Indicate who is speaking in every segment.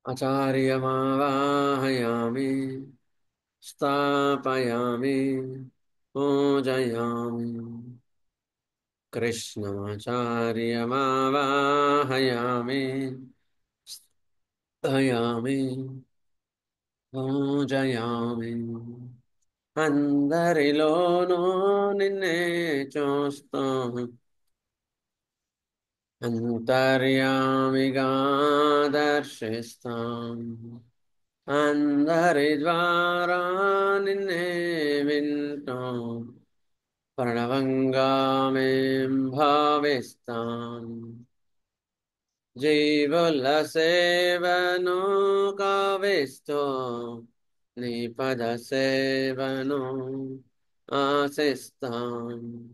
Speaker 1: आचार्यमावाहयामि स्थापयामि पूजयामि कृष्णमाचार्यमावाहयामि स्थापयामि పూజయామి అందరిలోనూ నిన్నే చూస్తాం అంతర్యామిగా దర్శిస్తాం అందరి ద్వారా నిన్నే వింటాం ప్రణవంగా మేం భావిస్తాం జీవుల సేవను కావిస్తూ నీ పద సేవను ఆశిస్తాం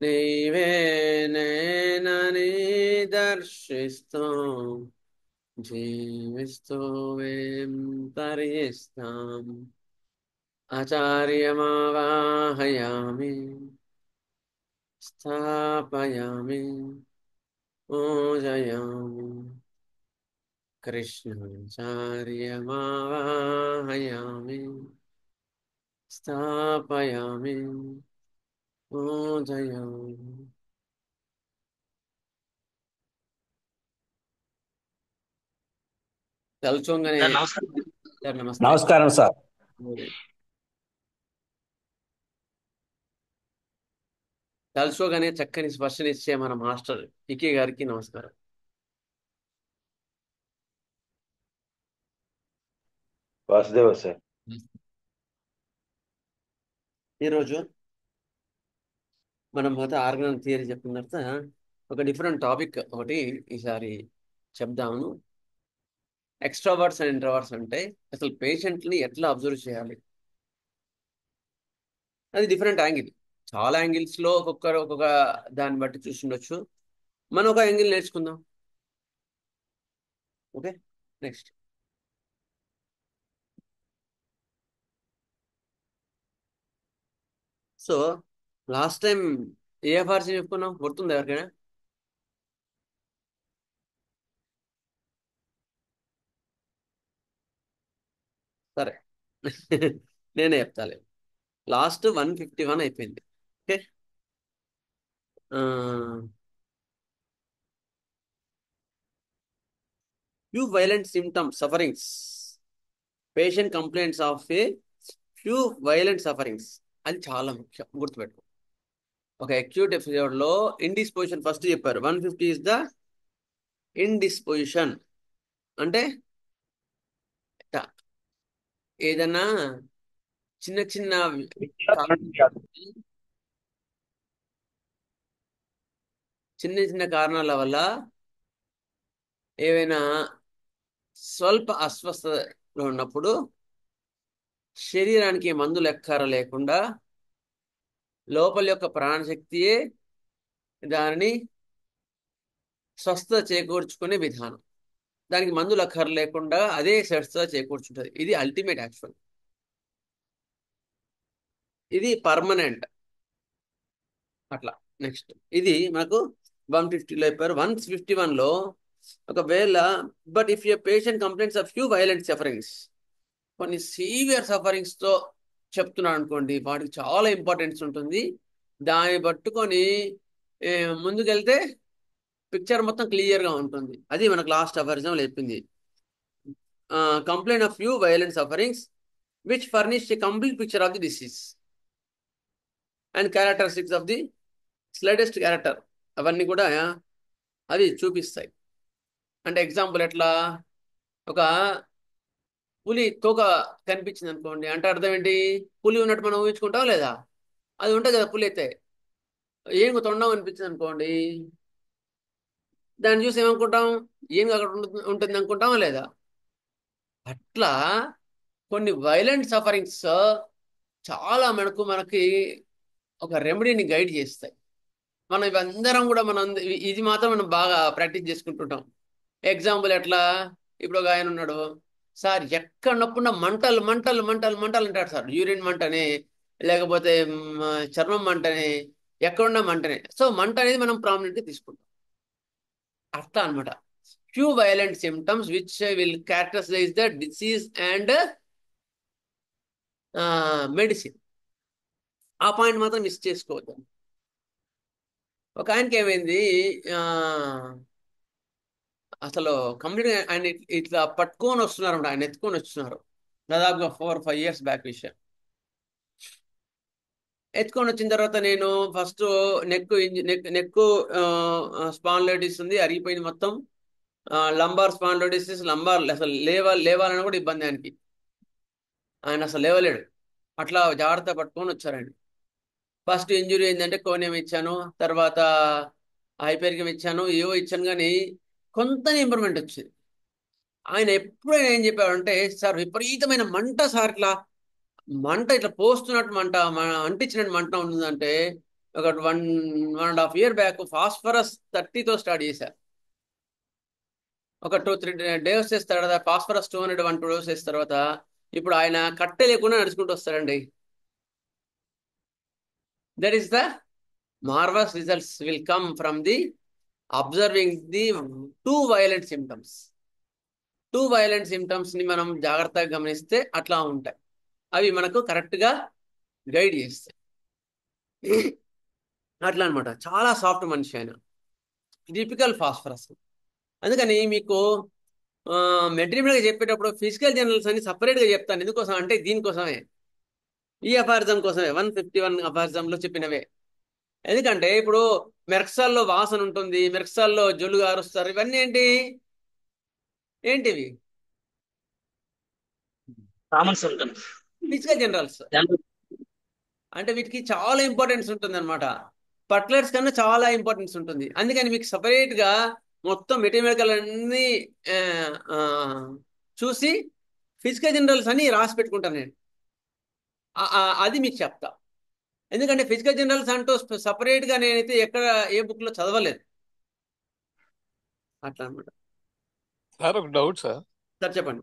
Speaker 1: నీవే నేనని దర్శిస్తూ జీవిస్తూ మేం తరిస్తాం ఆచార్యమావాహయామి స్థాపయామి పూజయామి कृष्णाचार्यमावाहयामि स्थापयामि पूजयामि తలుచోగానే
Speaker 2: సార్ నమస్కారం.
Speaker 1: సార్ నమస్తే.
Speaker 2: నమస్కారం సార్.
Speaker 1: తలుచోగానే చక్కని స్పర్శనిచ్చే మన మాస్టర్ పికే గారికి నమస్కారం.
Speaker 2: వాసుదేవ సార్.
Speaker 1: ఈరోజు మనం మొదట ఆర్గనల్ థియరీ చెప్పిన తర్వాత ఒక డిఫరెంట్ టాపిక్ ఒకటి ఈసారి చెప్దాము. ఎక్స్ట్రావర్ట్స్ అండ్ ఇంట్రోవర్ట్స్ అంటే అసలు పేషెంట్ని ఎట్లా అబ్జర్వ్ చేయాలి, అది డిఫరెంట్ యాంగిల్. చాలా యాంగిల్స్ లో ఒక్కొక్కరు ఒక్కొక్క దాన్ని బట్టి చూస్తుండొచ్చు. మనం ఒక యాంగిల్ నేర్చుకుందాం. Okay, next. So last time AFRC చెప్పుకున్నాం, గుర్తుందా ఎవరికైనా? సరే నేనే చెప్తాలే. లాస్ట్ 151 అయిపోయింది. Okay, few violent symptoms sufferings, patient complaints of a few violent sufferings. అది చాలా ముఖ్యం, గుర్తుపెట్టుకో. ఒక అక్యూట్ ఎపిసోడ్ లో ఇండిస్పోజిషన్ ఫస్ట్ చెప్పారు. 150 ఇస్ ద ఇండిస్పోజిషన్. అంటే ఏదన్నా చిన్న చిన్న కా- చిన్న చిన్న కారణాల వల్ల ఏవైనా స్వల్ప అస్వస్థతలో ఉన్నప్పుడు శరీరానికి మందులు ఎక్కర లేకుండా లోపల యొక్క ప్రాణశక్తియే దానిని స్వస్థత చేకూర్చుకునే విధానం. దానికి మందులు అక్కర లేకుండా అదే స్వస్థత చేకూర్చుంటుంది. ఇది అల్టిమేట్ యాక్చువల్. ఇది పర్మనెంట్. అట్లా నెక్స్ట్ ఇది మనకు 150లో అయిపోయారు. 151లో ఒకవేళ but if you patient complaints of few violent sufferings, కొన్ని సీవియర్ సఫరింగ్స్ తో చెప్తున్నాడు అనుకోండి, వాటికి చాలా ఇంపార్టెన్స్ ఉంటుంది. దాన్ని పట్టుకొని ఏ, ముందుకెళ్తే పిక్చర్ మొత్తం క్లియర్ గా ఉంటుంది. అది మనకు లాస్ట్ అవర్జం చెప్పింది. Complaint of few violent sufferings which furnish a complete picture of the disease and characteristics of the slightest character. అవన్నీ కూడా అవి చూపిస్తాయి. అంటే ఎగ్జాంపుల్ ఎట్లా, ఒక పులి తోక కనిపించింది అనుకోండి, అంటే అర్థం ఏంటి? పులి ఉన్నట్టు మనం ఊహించుకుంటాం లేదా? అది ఉంటుంది కదా పులి అయితే. ఏనుగు తొండం అనిపించింది అనుకోండి, దాన్ని చూసి ఏమనుకుంటాం? ఏనుగు అక్కడ ఉంటుంది అనుకుంటామా లేదా? అట్లా కొన్ని వైలెంట్ సఫరింగ్స్ చాలా మనకి ఒక రెమెడీని గైడ్ చేస్తాయి. మనం ఇవందరం కూడా ఇది మాత్రం మనం బాగా ప్రాక్టీస్ చేసుకుంటుంటాం. ఎగ్జాంపుల్ ఎట్లా, ఇప్పుడు ఒక ఆయన ఉన్నాడు సార్, ఎక్కడ నొప్పున్న మంటలు మంటలు మంటలు మంటలు అంటాడు సార్. యూరిన్ మంటని, లేకపోతే చర్మం మంటని, ఎక్కడున్న మంటని. సో మంట అనేది మనం ప్రామినెంట్గా తీసుకుంటాం. అట్లా అనమాట. few violent symptoms which will characterize the disease and medicine. ఆ పాయింట్ మాత్రం మిస్ చేసుకోవద్దు. ఒక ఆయనకి ఏమైంది, ఆ, అసలు కంప్లీట్ ఆయన ఇట్లా పట్టుకొని వస్తున్నారు అన్నమాట. ఆయన ఎత్తుకొని వస్తున్నారు. దాదాపుగా 4-5 years బ్యాక్ విషయం. ఎత్తుకొని వచ్చిన తర్వాత నేను ఫస్ట్ నెక్ నెక్ స్పాండిలైటిస్ ఉంది, అరిగిపోయింది మొత్తం. లంబార్ స్పాండిలైటిస్, లంబార్ అసలు లేవాలని కూడా ఇబ్బంది ఆయనకి. ఆయన అసలు లేవలేడు. అట్లా జాగ్రత్త పట్టుకొని వచ్చారండి. ఫస్ట్ ఇంజురీ ఏంటంటే కోనియం ఇచ్చాను, తర్వాత హైపేరికం ఇచ్చాను, ఏవో ఇచ్చాను, కానీ కొంత ఇంప్రూవ్మెంట్ వచ్చింది. ఆయన ఎప్పుడైనా ఏం చెప్పారంటే, సార్ విపరీతమైన మంట సార్, ఇట్లా మంట ఇట్లా పోస్తున్నట్టు మంట, అంటించినట్టు మంట ఉంటుందంటే, ఒక 1.5 year బ్యాక్ ఫాస్ఫరస్ 30తో స్టార్ట్ చేశారు. ఒక 2-3 days చేసిన తర్వాత ఫాస్ఫరస్ 200 1-2 డోస్ చేసిన తర్వాత ఇప్పుడు ఆయన కట్టె లేకుండా నడుచుకుంటూ వస్తాడండి. That is the marvellous results will come from the observing the two violent symptoms. Two violent symptoms ని మనం జాగ్రత్తగా గమనిస్తే అట్లా ఉంటాయి. అవి మనకు కరెక్ట్ గా గైడ్ చేస్తాయి. అట్లా అనమాట. చాలా సాఫ్ట్ మనిషి ఆయన, టిపికల్ ఫాస్ఫరస్. అందుకని మీకు మెటీరియల్గా చెప్పేటప్పుడు ఫిజికల్ జర్నల్స్ అని సపరేట్గా చెప్తాను. ఎందుకోసం అంటే దీనికోసమే, ఈ అపారిజం కోసమే, 151 అపారిజంలో చెప్పినవే. ఎందుకంటే ఇప్పుడు మెర్క్సాల్లో వాసన ఉంటుంది, మెర్క్సాల్లో జొల్లు గారుస్తారు, ఇవన్నీ ఏంటివి?
Speaker 2: Common symptoms.
Speaker 1: Physical generals. అంటే వీటికి చాలా ఇంపార్టెన్స్ ఉంటుంది అనమాట. పర్టికులర్స్ కన్నా చాలా ఇంపార్టెన్స్ ఉంటుంది. అందుకని మీకు సపరేట్ గా మొత్తం మెటీరియల్ అన్ని ఆ, ఆ, చూసి ఫిజికల్ జనరల్స్ అని రాసి పెట్టుకుంటాను నేను. అది మీకు చెప్తా. ఎందుకంటే ఫిజికల్ జనరల్స్ అంటూ సపరేట్ గా నేనైతే ఎక్కడ ఏ బుక్ లో చదవలేదు. అట్లా అనమాట.
Speaker 3: సార్ ఒక డౌట్ సార్.
Speaker 1: సార్ చెప్పండి.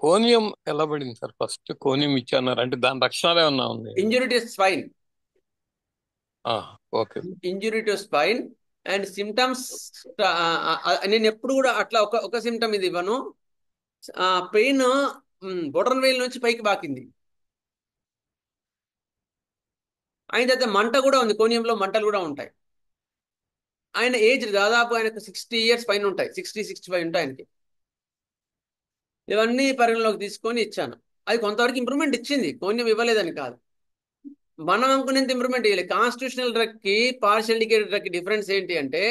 Speaker 3: కోనియం ఎలా పడింది సార్? ఫస్ట్ కోనియం ఇచ్చన్నారు అంటే దాని లక్షణాలు ఏమన్నా ఉంది?
Speaker 1: Injury to spine.
Speaker 3: Okay.
Speaker 1: Injury to spine and symptoms. నేను ఎప్పుడు కూడా అట్లా ఒక సిమ్టమ్ ఇది ఇవ్వను. పెయిన్ బొటన్ వేల్ నుంచి పైకి బాకింది. ఆయన అయితే మంట కూడా ఉంది, కోనియంలో మంటలు కూడా ఉంటాయి. ఆయన ఏజ్ దాదాపు ఆయనకు 60 years పైన ఉంటాయి, 60-65 ఉంటాయి ఆయనకి. ఇవన్నీ పరిగణలోకి తీసుకొని ఇచ్చాను. అది కొంతవరకు ఇంప్రూవ్మెంట్ ఇచ్చింది, కోనియం ఇవ్వలేదని కాదు. మనం అనుకునేంత ఇంప్రూవ్మెంట్ ఇవ్వలేదు. కాన్స్టిట్యూషనల్ డ్రగ్ కి పార్షియల్ ఇండికేటెడ్ డ్రగ్ కి డిఫరెన్స్ ఏంటి అంటే,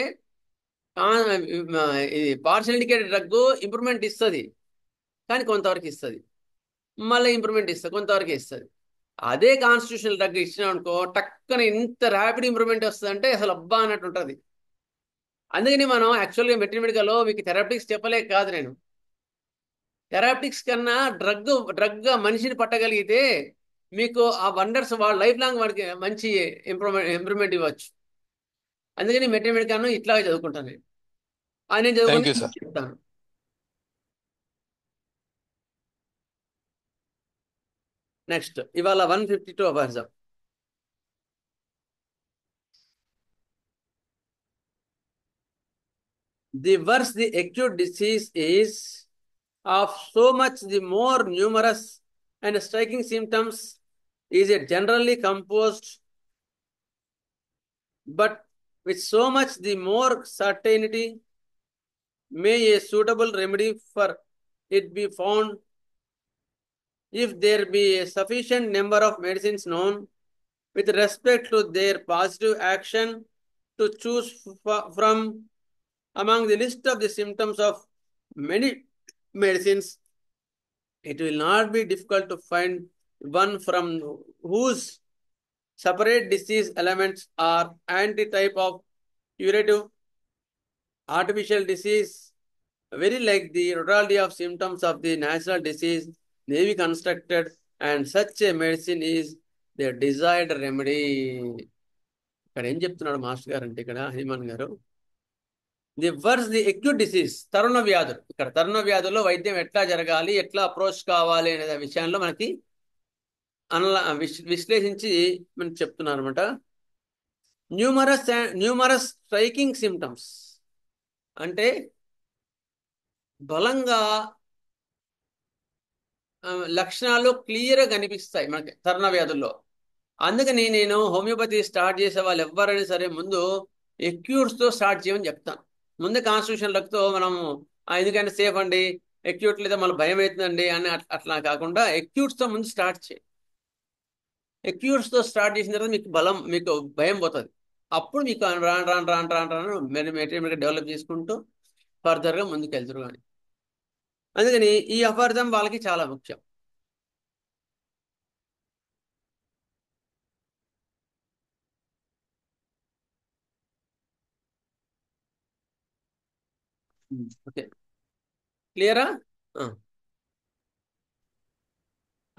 Speaker 1: ఇది పార్షియల్ ఇండికేటెడ్ డ్రగ్ ఇంప్రూవ్మెంట్ ఇస్తుంది, కానీ కొంతవరకు ఇస్తుంది. మళ్ళీ ఇంప్రూవ్మెంట్ ఇస్తుంది, కొంతవరకు ఇస్తుంది. అదే కాన్స్టిట్యూషనల్ డ్రగ్ ఇచ్చినాం అనుకో, టక్కన ఇంత ర్యాపిడ్ ఇంప్రూవ్మెంట్ వస్తుంది అంటే అసలు అబ్బా అన్నట్టు ఉంటుంది. అందుకని మనం యాక్చువల్గా మెట్రిమెడికల్లో మీకు థెరపటిక్స్ చెప్పలేక కాదు నేను. థెరపటిక్స్ కన్నా డ్రగ్ మనిషిని పట్టగలిగితే మీకు ఆ వండర్స్ వాళ్ళ లైఫ్ లాంగ్ వాడికి మంచి ఇంప్రూవ్మెంట్ ఇవ్వచ్చు. అందుకని మెట్రిమెడికల్ ఇట్లాగే చదువుకుంటాను నేను. నేను
Speaker 3: థ్యాంక్ యూ
Speaker 1: చదువుకుని
Speaker 3: సార్.
Speaker 1: చెప్తాను. నెక్స్ట్ ఇవాళ 152 hours. The worse the acute disease is, of so much the more numerous and striking symptoms is it generally composed, but with so much the more certainty may a suitable remedy for it be found if there be a sufficient number of medicines known with respect to their positive action to choose from among the list of the symptoms of many medicines. It will not be difficult to find one from whose separate disease elements are anti-type of curative artificial disease, very like the totality of symptoms of the natural disease may be constructed, and such a medicine is the desired remedy. ఇక్కడ ఏం చెప్తున్నాడు master గారు అంటే, ఇక్కడ హనుమాన్ గారు, the worse the acute disease, తరుణ వ్యాధులు. ఇక్కడ తరుణ వ్యాధుల్లో వైద్యం ఎట్లా జరగాలి, ఎట్లా అప్రోచ్ కావాలి అనే విషయంలో మనకి విశ్లేషించి మనకి చెప్తున్నారు అనమాట. న్యూమరస్ స్ట్రైకింగ్ సిమ్టమ్స్ అంటే బలంగా లక్షణాలు క్లియర్గా కనిపిస్తాయి మనకి తరుణ వ్యాధుల్లో. అందుకని నేను హోమియోపతి స్టార్ట్ చేసే వాళ్ళు ఎవరైనా సరే ముందు ఎక్యూట్స్తో స్టార్ట్ చేయమని చెప్తాను. ముందు కాన్స్టిట్యూషన్ రక్తో మనము ఎందుకంటే సేఫ్ అండి, ఎక్యూట్ లేదా మళ్ళీ భయం అవుతుందండి అని అట్లా కాకుండా ఎక్యూట్స్తో ముందు స్టార్ట్ చేయి. ఎక్యూట్స్తో స్టార్ట్ చేసిన తర్వాత మీకు బలం, మీకు భయం పోతుంది. అప్పుడు మీకు రాను రాను రాను రాను రాను మెటీరియల్ డెవలప్ చేసుకుంటూ ఫర్దర్గా ముందుకు వెళ్తారు. కానీ అందుకని ఈ అపార్థం వాళ్ళకి చాలా ముఖ్యం. ఓకే, క్లియరా?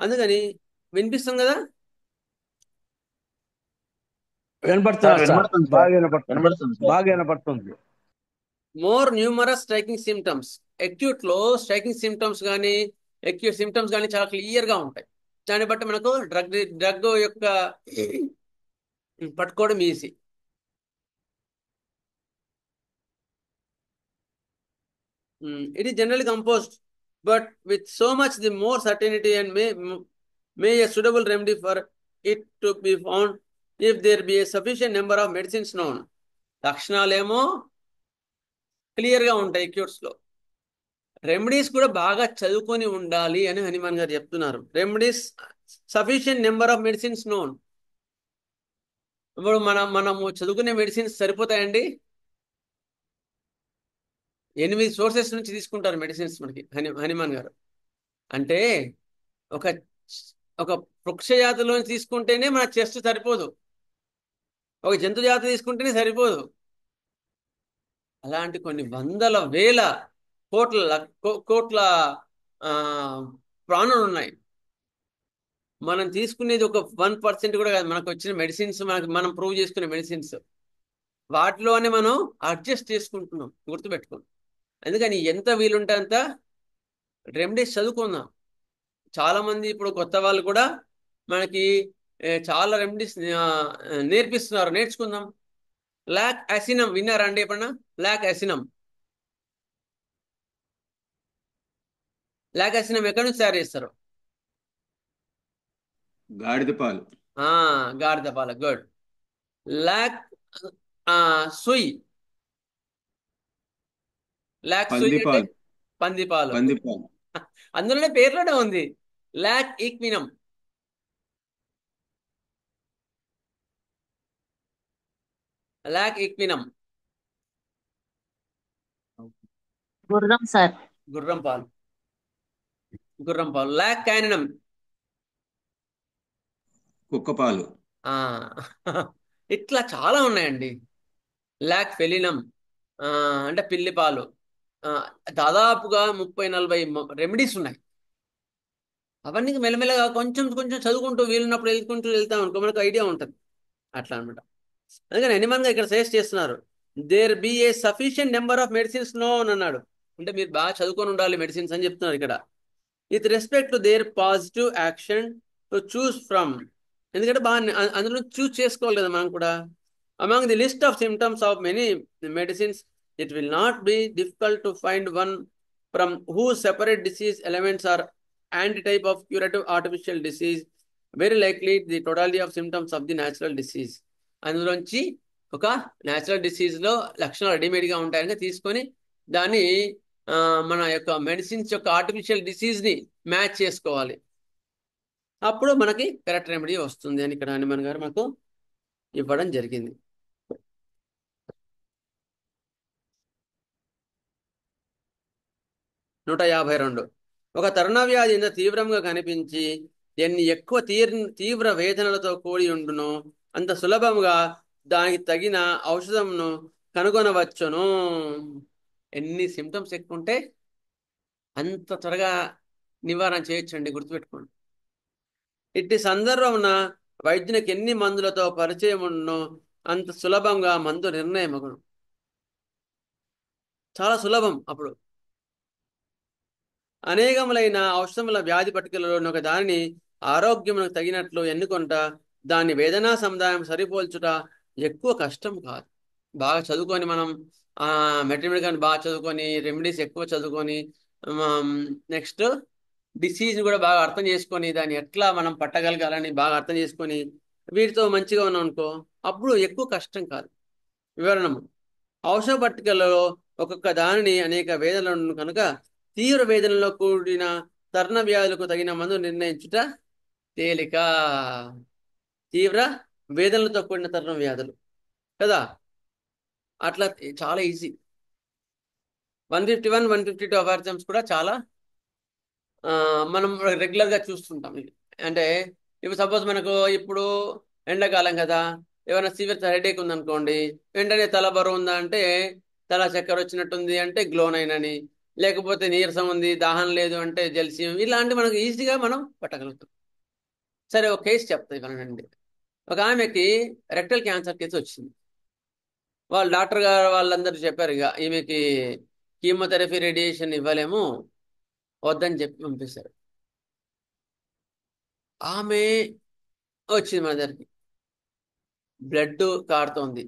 Speaker 1: అందుకని వినిపిస్తుంది కదా?
Speaker 2: సార్
Speaker 4: వినపడుతున్నారు సార్,
Speaker 2: వినబడుతుంది సార్.
Speaker 4: బాగా వినపడుతుంది,
Speaker 2: వినబడుతుంది సార్.
Speaker 4: బాగా వినపడుతుంది.
Speaker 1: More numerous striking symptoms. Acute లో స్ట్రైకింగ్ సిమ్టమ్స్ కానీ అక్యూట్ సిమ్టమ్స్ కానీ చాలా క్లియర్ గా ఉంటాయి. దాన్ని బట్టి మనకు డ్రగ్ యొక్క పట్టుకోవడం easy. It is generally composed but with so much the more certainty and May A suitable remedy for it to be found if there be a sufficient number of medicines known. లక్షణాలేమో clear గా ఉంటాయి అక్యూట్స్ లో. Remedies కూడా బాగా చదువుకొని ఉండాలి అని హనుమాన్ గారు చెప్తున్నారు. Remedies sufficient number of medicines known. ఇప్పుడు మనము చదువుకునే మెడిసిన్స్ సరిపోతాయండి? 8 సోర్సెస్ నుంచి తీసుకుంటారు మెడిసిన్స్ మనకి హనుమాన్ గారు. అంటే ఒక ఒక వృక్ష జాతిలో తీసుకుంటేనే మన చెస్ట్ సరిపోదు, ఒక జంతు జాతి తీసుకుంటేనే సరిపోదు. అలాంటి కొన్ని వందల వేల కోట్ల ఆ, ప్రాణులు ఉన్నాయి. మనం తీసుకునేది ఒక 1% కూడా కాదు. మనకు వచ్చిన మెడిసిన్స్, మనం ప్రూవ్ చేసుకునే మెడిసిన్స్, వాటిలోనే మనం అడ్జస్ట్ చేసుకుంటున్నాం, గుర్తుపెట్టుకోండి. అందుకని ఎంత వీలుంటే అంత రెమెడీస్ చదువుకుందాం. చాలా మంది ఇప్పుడు కొత్త వాళ్ళు కూడా మనకి చాలా రెమెడీస్ నేర్పిస్తున్నారు, నేర్చుకుందాం. లాక్ అసినం విన్నారా అండి ఎప్పుడన్నా? లాక్ అసినం, లాక్ అసినం ఎక్కడి నుంచి తయారు చేస్తారు?
Speaker 5: గాడిద పాలు.
Speaker 1: గాడిద పాల, గుడ్. లాక్ సుయ్, లాక్ సుయ్
Speaker 5: పంది
Speaker 1: అంటే
Speaker 5: పాలు.
Speaker 1: పంది పాలు.
Speaker 5: పంది పాలు.
Speaker 1: అందులోనే పేర్లోనే ఉంది లాక్ ఈక్వినం. లాక్ ఈక్వినం
Speaker 6: గుర్రం సార్.
Speaker 1: గుర్రం పాలు, గుర్రం పాలు. లాక్ క్యానినం
Speaker 5: కుక్క పాలు.
Speaker 1: ఇట్లా చాలా ఉన్నాయండి. లాక్ ఫెలినం అంటే పిల్లి పాలు. దాదాపుగా 30-40 రెమెడీస్ ఉన్నాయి. అవన్నీ మెల్లమెల్లగా కొంచెం కొంచెం చదువుకుంటూ వీలున్నప్పుడు వెళ్తాం అనుకో, మనకు ఐడియా ఉంటుంది. అట్లా అనమాట. అందుకని హనుమాన్ ఇక్కడ సజెస్ట్ చేస్తున్నారు, there be a sufficient number of medicines no అని అన్నాడు. అంటే మీరు బాగా చదువుకొని ఉండాలి మెడిసిన్స్ అని చెప్తున్నారు ఇక్కడ. With respect to their positive action to choose from. ఎందుకంటే బాగా అందులో చూస్ చేసుకోవాలి కదా మనం కూడా. Among the list of symptoms of many medicines it will not be difficult to find one from who separate disease elements are anti-type of curative artificial disease, very likely the totality of symptoms of the natural disease. అందులోంచి ఒక natural డిసీజ్లో లక్షణాలు రెడీమేడ్గా ఉంటాయని తీసుకొని దాన్ని మన యొక్క medicines యొక్క artificial డిసీజ్ని match చేసుకోవాలి. అప్పుడు మనకి కరెక్ట్ రెమెడీ వస్తుంది అని ఇక్కడ హనుమాన్ గారు మనకు ఇవ్వడం జరిగింది. నూట 52. ఒక తరుణ వ్యాధి ఎంత తీవ్రంగా కనిపించి ఎన్ని ఎక్కువ తీవ్ర వేదనలతో కూడి ఉండునో అంత సులభంగా దానికి తగిన ఔషధంను కనుగొనవచ్చును. ఎన్ని సిమ్టమ్స్ ఎక్కువ ఉంటే అంత త్వరగా నివారణ చేయొచ్చండి, గుర్తుపెట్టుకోండి. ఇట్టి సందర్భమున వైద్యునికి ఎన్ని మందులతో పరిచయం ఉన్నో అంత సులభంగా మందు నిర్ణయం అగును. చాలా సులభం. అప్పుడు అనేకములైన ఔషధముల వ్యాధి పట్టికలలో ఒక దానిని ఆరోగ్యమునకు తగినట్లు ఎన్నుకొంట దాని వేదనా సముదాయం సరిపోల్చుట ఎక్కువ కష్టం కాదు. బాగా చదువుకొని మనం మెటీరియల్ కానీ బాగా చదువుకొని రెమెడీస్ ఎక్కువ చదువుకొని నెక్స్ట్ డిసీజ్ కూడా బాగా అర్థం చేసుకొని దాన్ని ఎట్లా మనం పట్టగలగాలని బాగా అర్థం చేసుకొని వీటితో మంచిగా ఉన్నాం అనుకో, అప్పుడు ఎక్కువ కష్టం కాదు. వివరణము: ఔషధ పట్టికలలో ఒక్కొక్క దానిని అనేక వేదనలను కనుక తీవ్ర వేదనలో కూడిన తర్ణ వ్యాధులకు తగిన మందు నిర్ణయించుట తేలిక. తీవ్ర వేదనలతో కూడిన తర్ణ వ్యాధులు కదా, అట్లా చాలా ఈజీ. 151, 152 అవార్థమ్స్ కూడా చాలా మనం రెగ్యులర్గా చూస్తుంటాం. అంటే ఇప్పుడు సపోజ్ మనకు ఇప్పుడు ఎండాకాలం కదా, ఏమైనా సివియర్ హెడేక్ ఉందనుకోండి, వెంటనే తల బరువు ఉందా అంటే తల చక్కెర వచ్చినట్టుంది అంటే గ్లోనైన్ అని, లేకపోతే నీరసం ఉంది, దాహం లేదు అంటే జెల్సియం, ఇలాంటి మనకు ఈజీగా మనం పట్టగలుగుతాం. సరే, ఒక కేసు చెప్తా ఇవ్వనండి. ఒక ఆమెకి రెక్టల్ క్యాన్సర్ కేసు వచ్చింది. వాళ్ళు డాక్టర్ గారు వాళ్ళందరూ చెప్పారు, ఇక ఈమెకి కీమోథెరపీ రేడియేషన్ ఇవ్వలేము, వద్దని చెప్పి పంపిస్తారు. ఆమె వచ్చింది మన దగ్గరికి, బ్లడ్ కారుతోంది,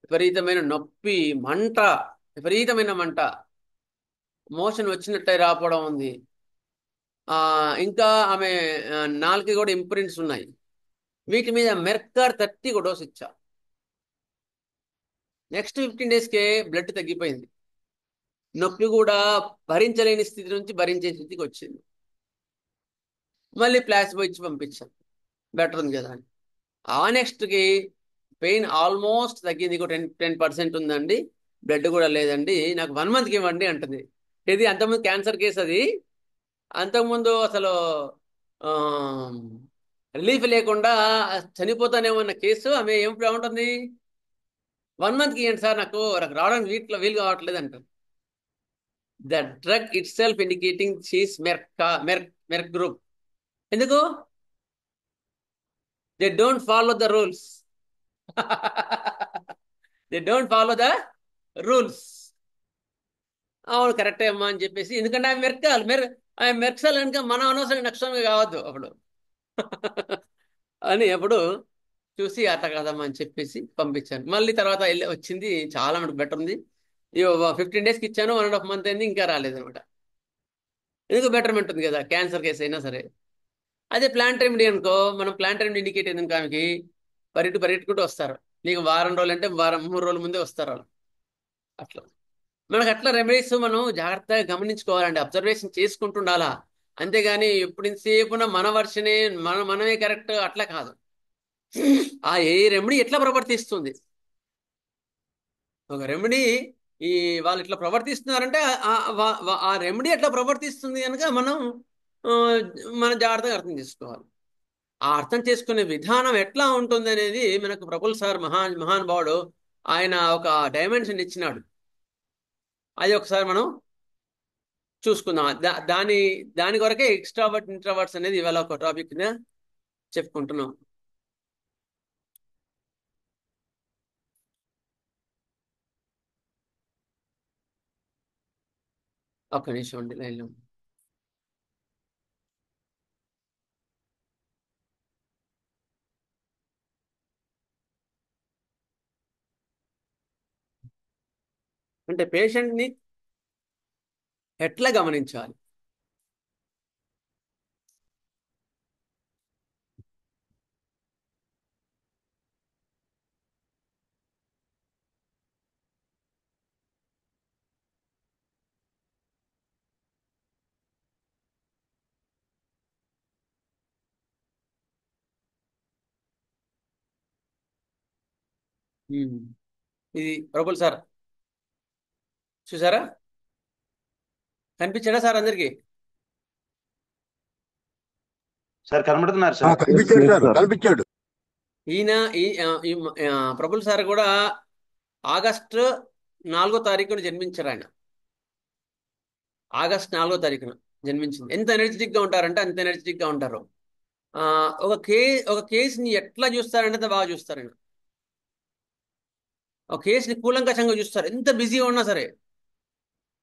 Speaker 1: విపరీతమైన నొప్పి, మంట, విపరీతమైన మంట, మోషన్ వచ్చినట్టే రాపోవడం ఉంది. ఇంకా ఆమె నాలుక కూడా ఇంప్రింట్స్ ఉన్నాయి. వీటి మీద మెర్కర్ 30 ఒక డోస్ ఇచ్చా. నెక్స్ట్ 15 డేస్కే బ్లడ్ తగ్గిపోయింది. నొప్పి కూడా భరించలేని స్థితి నుంచి భరించే స్థితికి వచ్చింది. మళ్ళీ ప్లాస్బో ఇచ్చి పంపించాం, బెటర్ ఉంది కదా అని. ఆ నెక్స్ట్కి పెయిన్ ఆల్మోస్ట్ తగ్గింది, ఇంకో 10% ఉందండి, బ్లడ్ కూడా లేదండి, నాకు 1 మంత్కి ఇవ్వండి అంటుంది. ఇది అంతకుముందు క్యాన్సర్ కేసు అది. అంతకుముందు అసలు రిలీఫ్ లేకుండా చనిపోతానేమో అన్న కేసు. ఆమె ఏమంటుంది, 1 మంత్కి ఇవ్వండి సార్, నాకు రావడానికి వీలు కావట్లేదు అంటారు. The drug itself indicating she's Merck group. ఎందుకు? They don't follow the rules. They don't follow the rules. అవును, కరెక్టే అమ్మా అని చెప్పేసి, ఎందుకంటే ఆమె ఆమె మెర్క్సాల్ కనుక మనం అనవసరంగా నష్టంగా కావద్దు అప్పుడు అని ఎప్పుడు చూసి అట్లా కదమ్మా అని చెప్పేసి పంపించాను. మళ్ళీ తర్వాత వచ్చింది, చాలా మనకు బెటర్ ఉంది. 15 డేస్కి ఇచ్చాను, 1.5 మంత్ అయింది, ఇంకా రాలేదనమాట. ఎందుకు? బెటర్మెంట్ ఉంది కదా, క్యాన్సర్ కేసు అయినా సరే. అదే ప్లాంట్ రెమెడీ అనుకో, మనం ప్లాంట్ రెమెడీ ఇండికేట్ అయింది ఆమెకి, పరిగెట్టుకుంటూ వస్తారు. నీకు వారం రోజులు అంటే 3 రోజుల ముందే వస్తారు వాళ్ళు. అట్లా మనకు అట్లా రెమెడీస్ మనం జాగ్రత్తగా గమనించుకోవాలండి, అబ్జర్వేషన్ చేసుకుంటూ ఉండాలా. అంతేగాని ఎప్పుడు ఇంతసేపున మన వర్షనే మనమే కరెక్ట్ అట్లా కాదు. ఏ రెమెడీ ఎట్లా ప్రవర్తిస్తుంది, ఒక రెమెడీ వాళ్ళు ఇట్లా ప్రవర్తిస్తున్నారంటే ఆ రెమెడీ ఎట్లా ప్రవర్తిస్తుంది కనుక మనం ఆ, మన జాగ్రత్తగా అర్థం చేసుకోవాలి. ఆ అర్థం చేసుకునే విధానం ఎట్లా ఉంటుంది అనేది మనకు ప్రఫుల్ సార్ మహానుభావుడు ఆయన ఒక డైమెన్షన్ ఇచ్చినాడు. అది ఒకసారి మనం చూసుకుందాం. దాని కొరకే ఎక్స్ట్రావర్ట్ ఇంట్రావర్ట్స్ అనేది ఇవాళ ఒక టాపిక్ గా చెప్పుకుంటున్నాం. ఒక్క నిమిషం అండి లైన్లో. అంటే పేషెంట్ని ఎట్లా గమనించాలి? ఉమ్. ఇది ప్రఫుల్ సార్ చూసారా, కనిపించాడా సార్ అందరికి?
Speaker 2: సార్ కనబడుతున్నారు సార్.
Speaker 4: కనిపించాడు సార్, కనిపించాడు.
Speaker 1: ఈయన ప్రఫుల్ సార్ కూడా ఆగస్టు 4వ తారీఖున జన్మించారు. ఆయన ఆగస్టు 4వ తారీఖున జన్మించింది. ఎంత ఎనర్జెటిక్ గా ఉంటారంటే అంత ఎనర్జెటిక్ గా ఉంటారు. ఆ, ఒక కేసుని ఎట్లా చూస్తారంటే అంత బాగా చూస్తారు ఆయన. ఒక కేసుని కూలంకషంగా చూస్తారు, ఎంత బిజీగా ఉన్నా సరే.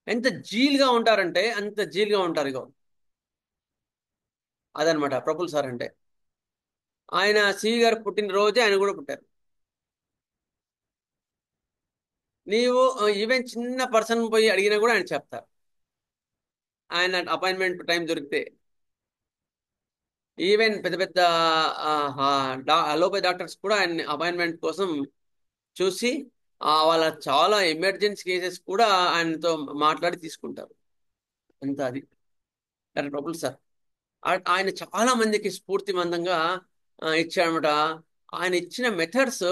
Speaker 1: ఎంత జీల్గా ఉంటారంటే అంత జీల్గా ఉంటారు. ఇగో అదనమాట ప్రఫుల్ సార్ అంటే. ఆయన సివి గారు పుట్టిన రోజే ఆయన కూడా పుట్టారు. నీవు ఈవెన్ చిన్న పర్సన్ పోయి అడిగినా కూడా ఆయన చెప్తారు. ఆయన అపాయింట్మెంట్ టైం దొరికితే ఈవెన్ పెద్ద పెద్ద అలోపతి డాక్టర్స్ కూడా ఆయన అపాయింట్మెంట్ కోసం చూసి వాళ్ళ చాలా ఎమర్జెన్సీ కేసెస్ కూడా ఆయనతో మాట్లాడి తీసుకుంటారు. అంత అది డాక్టర్ ప్రఫుల్ సార్. ఆయన చాలా మందికి స్ఫూర్తిమంతంగా ఇచ్చాడనమాట. ఆయన ఇచ్చిన మెథడ్స్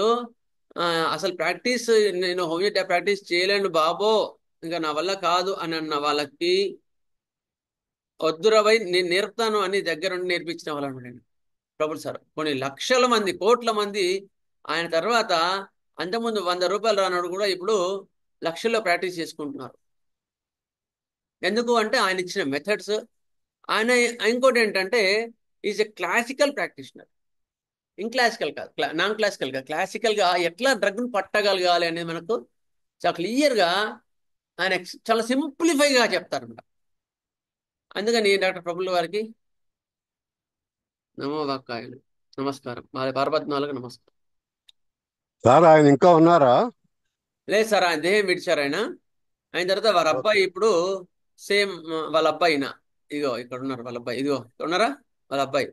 Speaker 1: అసలు ప్రాక్టీస్, నేను హోమియోపతి ప్రాక్టీస్ చేయలేను బాబో, ఇంకా నా వల్ల కాదు అని అన్న వాళ్ళకి వద్దురవై నేను నేర్పుతాను అని దగ్గరుండి నేర్పించిన వాళ్ళను నేను ప్రఫుల్ సార్. కొన్ని లక్షల మంది, కోట్ల మంది ఆయన తర్వాత అంతకుముందు ₹100 రానోడు కూడా ఇప్పుడు లక్షల్లో ప్రాక్టీస్ చేసుకుంటున్నారు. ఎందుకు అంటే ఆయన ఇచ్చిన మెథడ్స్. ఆయన ఇంకోటి ఏంటంటే is a classical practitioner. Classical కాదు, నాన్ క్లాసికల్ కాదు, క్లాసికల్గా ఎట్లా డ్రగ్ను పట్టగలగాలి అనేది మనకు చాలా క్లియర్గా ఆయన చాలా సింప్లిఫైగా చెప్తారన్నమాట. అందుకని డాక్టర్ ప్రఫుల్ గారికి నమో వాక్కాయలు నమస్కారం, మా పరపద్మాలకు నమస్కారం.
Speaker 4: సార్ ఆయన ఇంకా ఉన్నారా?
Speaker 1: లేదు సార్, ఆయన దేహం విడిచారు. ఆయన తర్వాత వాళ్ళ అబ్బాయి ఇప్పుడు సేమ్ వాళ్ళ అబ్బాయినా ఇదిగో ఇక్కడ ఉన్నారు. వాళ్ళ అబ్బాయి ఇదిగో ఇక్కడ ఉన్నారా, వాళ్ళ అబ్బాయి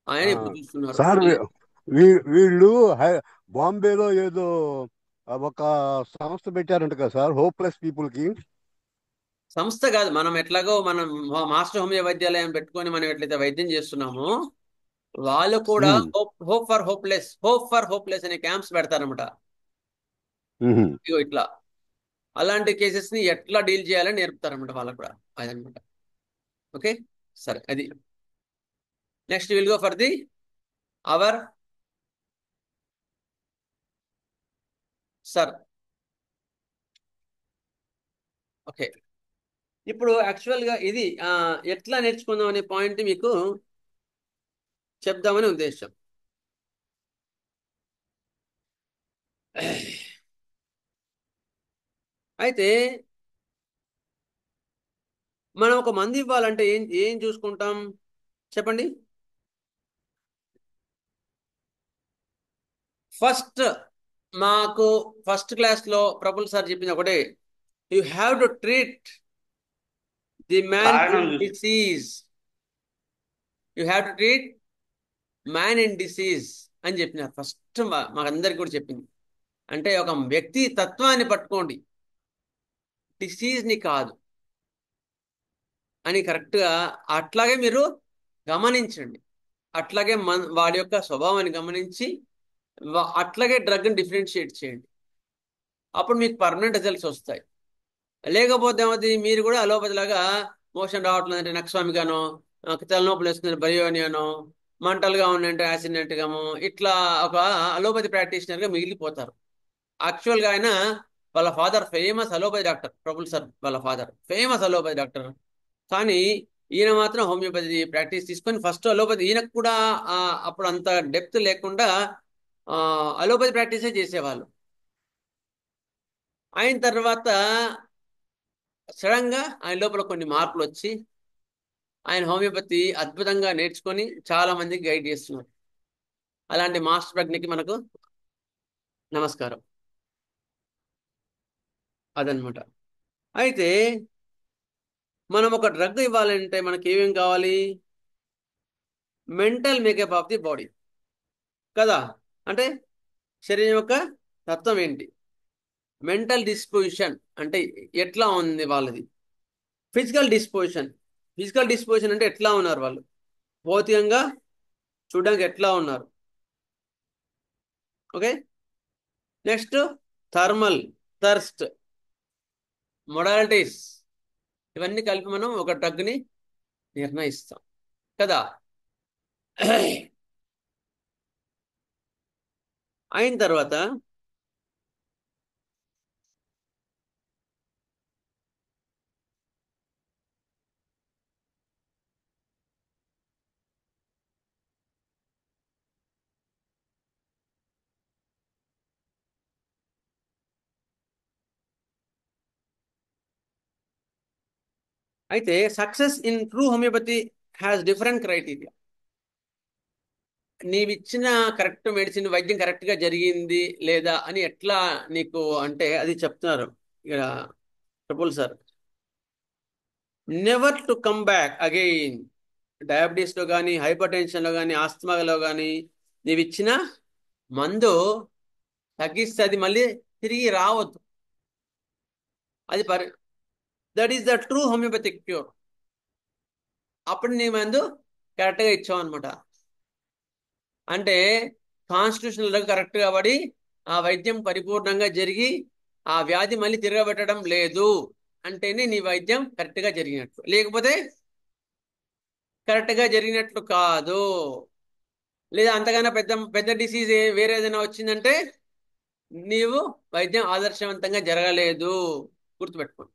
Speaker 1: ఆయన ఇప్పుడు చూస్తున్నారు.
Speaker 4: సార్ వీళ్ళు బాంబేలో ఏదో ఒక సంస్థ పెట్టారంట కదా సార్, హోప్లెస్ పీపుల్ కి.
Speaker 1: సంస్థ కాదు, మనం ఎట్లాగో మనం మాస్టర్ హోమియో వైద్యాలయం పెట్టుకొని మనం ఎట్లయితే వైద్యం చేస్తున్నామో వాళ్ళు కూడా హోప్ ఫర్ హోప్లెస్ అనే క్యాంప్స్ పెడతారనమాట. ఇగో ఇట్లా అలాంటి కేసెస్ ని ఎట్లా డీల్ చేయాలని నేర్పుతారనమాట వాళ్ళకు కూడా అదనమాట. ఓకే సరే, అది next will go for the hour sir. Okay, ఇప్పుడు యాక్చువల్గా ఇది ఎట్లా నేర్చుకుందాం అనే పాయింట్ మీకు చెప్దామని ఉద్దేశం. అయితే మనం ఒక మందు ఇవ్వాలంటే ఏం ఏం చూసుకుంటాం చెప్పండి. మాకు ఫస్ట్ క్లాస్లో ప్రఫుల్ సార్ చెప్పింది ఒకటే, you have to treat the man in disease. You have to treat man in disease అని చెప్పినారు ఫస్ట్. మాకందరికి కూడా చెప్పింది. అంటే ఒక వ్యక్తి తత్వాన్ని పట్టుకోండి, డిసీజ్ని కాదు అని కరెక్ట్గా. అట్లాగే మీరు గమనించండి, అట్లాగే వాడి యొక్క స్వభావాన్ని గమనించి అట్లాగే డ్రగ్ని డిఫరెన్షియేట్ చేయండి. అప్పుడు మీకు పర్మనెంట్ రిజల్ట్స్ వస్తాయి. లేకపోతే ఏమవుతుంది, మీరు కూడా అలోపతి లాగా మోషన్ రావట్లేదంటే నక్స్వామిగానో, తలనొప్పులు వేస్తుంది బరియోనియానో, మంటలుగా ఉందంటే యాసినెట్గామో, ఇట్లా ఒక అలోపతి ప్రాక్టీషనర్గా మిగిలిపోతారు. యాక్చువల్గా ఆయన వాళ్ళ father famous allopathy doctor. Praful sir వాళ్ళ ఫాదర్ ఫేమస్ అలోపతి డాక్టర్. కానీ ఈయన మాత్రం హోమియోపతి ప్రాక్టీస్ తీసుకొని ఫస్ట్ అలోపతి, ఈయనకు కూడా అప్పుడు అంత డెప్త్ లేకుండా అలోపతి ప్రాక్టీసే చేసేవాళ్ళు. అయిన తర్వాత సడన్గా ఆయన లోపల కొన్ని మార్పులు వచ్చి ఆయన హోమియోపతి అద్భుతంగా నేర్చుకొని చాలా మందికి గైడ్ చేస్తున్నారు. అలాంటి మాస్టర్ ప్రజ్ఞకి మనకు నమస్కారం. అదనమాట. అయితే మనం ఒక డ్రగ్ ఇవ్వాలంటే మనకి ఏమేం కావాలి? Mental makeup of the body కదా. అంటే శరీరం యొక్క తత్వం ఏంటి, మెంటల్ డిస్పోజిషన్ అంటే ఎట్లా ఉంది వాళ్ళది, ఫిజికల్ డిస్పోజిషన్ అంటే ఎట్లా ఉన్నారు వాళ్ళు, భౌతికంగా చూడడానికి ఎట్లా ఉన్నారు. Okay, next thermal, thirst, modalities, ఇవన్నీ కలిపి మనం ఒక డ్రగ్ని నిర్ణయిస్తాం కదా. అయిన తర్వాత success in true homeopathy has different criteria. నీవిచ్చిన కరెక్ట్ మెడిసిన్ వైద్యం కరెక్ట్ గా జరిగింది లేదా అని ఎట్లా నీకు అంటే అది చెప్తున్నారు ఇక్కడ triple sir. Never to come back again. డయాబెటీస్లో కానీ, హైపర్ టెన్షన్లో కానీ, ఆస్తమాలో కానీ నీవిచ్చిన మందు తగ్గిస్తే అది మళ్ళీ తిరిగి రావద్దు. అది that is the true homoeopathic cure. అప్పుడు నీ మందు కరెక్ట్గా ఇచ్చావు అనమాట. అంటే కాన్స్టిట్యూషనల్ కరెక్ట్ గా పడి ఆ వైద్యం పరిపూర్ణంగా జరిగి ఆ వ్యాధి మళ్ళీ తిరగబెట్టడం లేదు అంటేనే నీ వైద్యం కరెక్ట్ గా జరిగినట్లు, లేకపోతే కరెక్ట్ గా జరిగినట్లు కాదు. లేదా అంతకన్నా పెద్ద పెద్ద డిసీజ్ వేరే ఏదైనా వచ్చిందంటే నీవు వైద్యం ఆదర్శవంతంగా జరగలేదు. గుర్తుపెట్టుకోండి.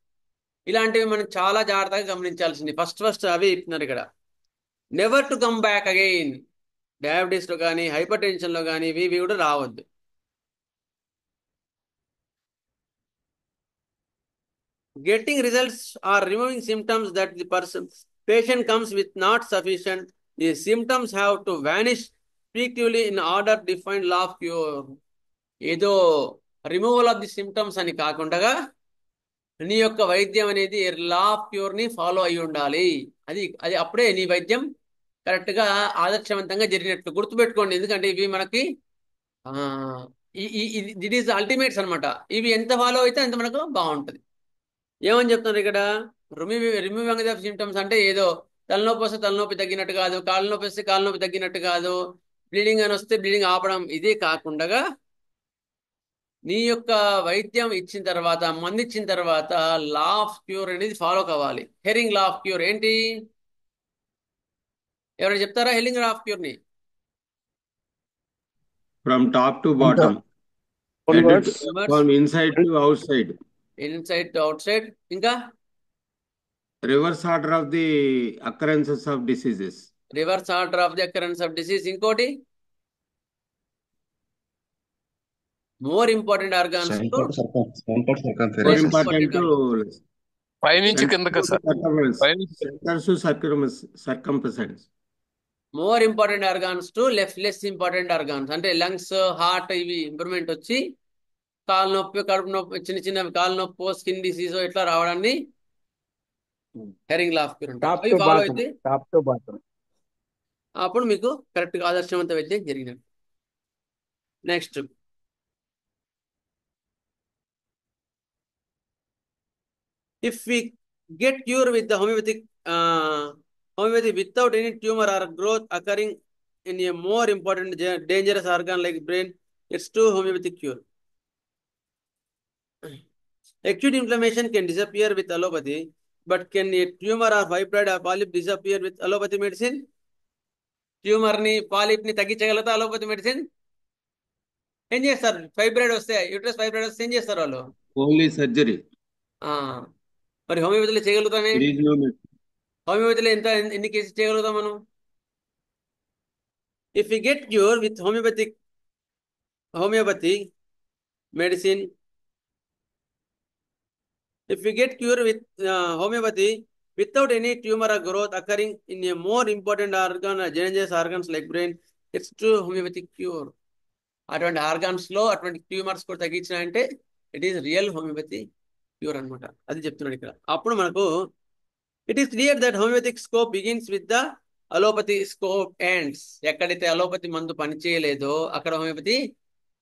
Speaker 1: ఇలాంటివి మనం చాలా జాగ్రత్తగా గమనించాల్సింది. ఫస్ట్ అవి ఇస్తున్నారు ఇక్కడ. Never to come back again. డయాబెటీస్లో కానీ, హైపర్ టెన్షన్లో కానీ ఇవి కూడా రావద్దు. Getting results or removing symptoms that the patient comes with not sufficient. The symptoms have to vanish effectively in order to define law of cure. ఏదో removal of the symptoms అని కాకుండా నీ యొక్క వైద్యం అనేది లా ఆఫ్ క్యూర్ ని follow అయి ఉండాలి. అది అది అప్పుడే నీ వైద్యం కరెక్ట్ గా ఆదర్శవంతంగా జరిగినట్లు. గుర్తుపెట్టుకోండి. ఎందుకంటే ఇవి మనకి ఇట్ ఈస్ అల్టిమేట్స్ అనమాట. ఇవి ఎంత ఫాలో అయితే అంత మనకు బాగుంటుంది. ఏమని చెప్తున్నారు ఇక్కడ? రిమూవింగ్ ఆఫ్ సిమ్టమ్స్ అంటే ఏదో తలనొప్పి వస్తే తలనొప్పి తగ్గినట్టు కాదు, కాళ్ళ నొప్పి వస్తే కాళ్ళ నొప్పి తగ్గినట్టు కాదు, బ్లీడింగ్ అని వస్తే బ్లీడింగ్ ఆపడం, ఇదే కాకుండా నీ యొక్క వైద్యం ఇచ్చిన తర్వాత, మందు ఇచ్చిన తర్వాత లా ఆఫ్ క్యూర్ అనేది ఫాలో కావాలి. హెరింగ్ లా ఆఫ్ క్యూర్ ఏంటి? ఎవరైనా చెప్తారా హెరింగ్ లా ఆఫ్ క్యూర్ ని?
Speaker 5: From top to bottom, from inside to outside,
Speaker 1: inside to outside. ఇంకా
Speaker 5: reverse order of the occurrences of diseases,
Speaker 1: reverse order of the occurrence of disease. ఇంకోటి more important organs to
Speaker 5: more important
Speaker 3: పైనుంచి కిందకి sir.
Speaker 5: Centres circumference.
Speaker 1: More important organs to less important organs. అంటే lungs, heart ఇవి improvement వచ్చి కాలు నొప్పి, కడుపు నొప్పి, చిన్న చిన్న కాలు నొప్పి, స్కిన్ డిసీజ్ ఇట్లా రావడాన్ని హెరింగ్ లా ఆఫ్ క్యూర్ అంటారు. ఫాలో అయితే అప్పుడు మీకు కరెక్ట్ గా ఆదర్శవంత వైద్యం జరిగినట్టు. Next, if we get cure with the homeopathy without any tumor or growth occurring in a more important dangerous organ like brain, it's true homeopathic cure. Acute inflammation can disappear with allopathy, but can a tumor or fibroid or polyp disappear with allopathy medicine? Tumour ని, polyp ని తగ్గించగలుగుతా allopathy medicine? ఏం చేస్తారు? Fibroid వస్తే, uterus fibroid వస్తే ఏం చేస్తారు వాళ్ళు?
Speaker 5: Only surgery.
Speaker 1: మరి హోమియోపతిలో చేయగలుగుతానే? హోమియోపతిలో ఎన్ని కేసెస్ చేయగలుగుతాం మనం? If you get cure with homeopathy medicine, if you get cure with homeopathy without any tumor or growth occurring in a more important organ or dangerous organs like brain, it's true homeopathic cure. అటువంటి organs లో అటువంటి tumours కూడా తగ్గించినాయంటే it is real homeopathy cure అనమాట. అది చెప్తున్నాడు ఇక్కడ. అప్పుడు మనకు it is clear that homeopathic scope begins with the allopathy scope ends. ఎక్కడైతే అలోపతి మందు పనిచేయలేదో అక్కడ హోమియోపతి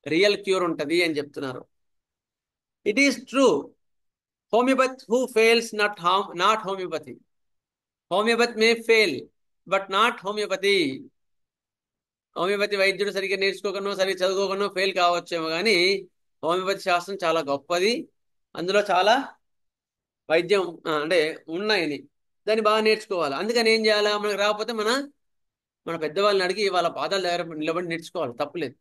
Speaker 1: రియల్ క్యూర్ ఉంటది అని చెప్తున్నారు. It is true homeopath who fails not homeopathy. Homeopath may fail but not homeopathy. Homeopathy వైద్యుడు సరిగ్గా నేర్చుకోకనో సరిగ్గా చదువుకోకనో ఫెయిల్ కావచ్చేమో కానీ హోమియోపతి శాస్త్రం చాలా గొప్పది. అందులో చాలా వైద్యం అంటే ఉన్నాయని దాన్ని బాగా నేర్చుకోవాలి. అందుకని ఏం చేయాలా? మనకు రాకపోతే మన పెద్దవాళ్ళని అడిగి వాళ్ళ పాదాల దగ్గర నిలబడి నేర్చుకోవాలి. తప్పులేదు.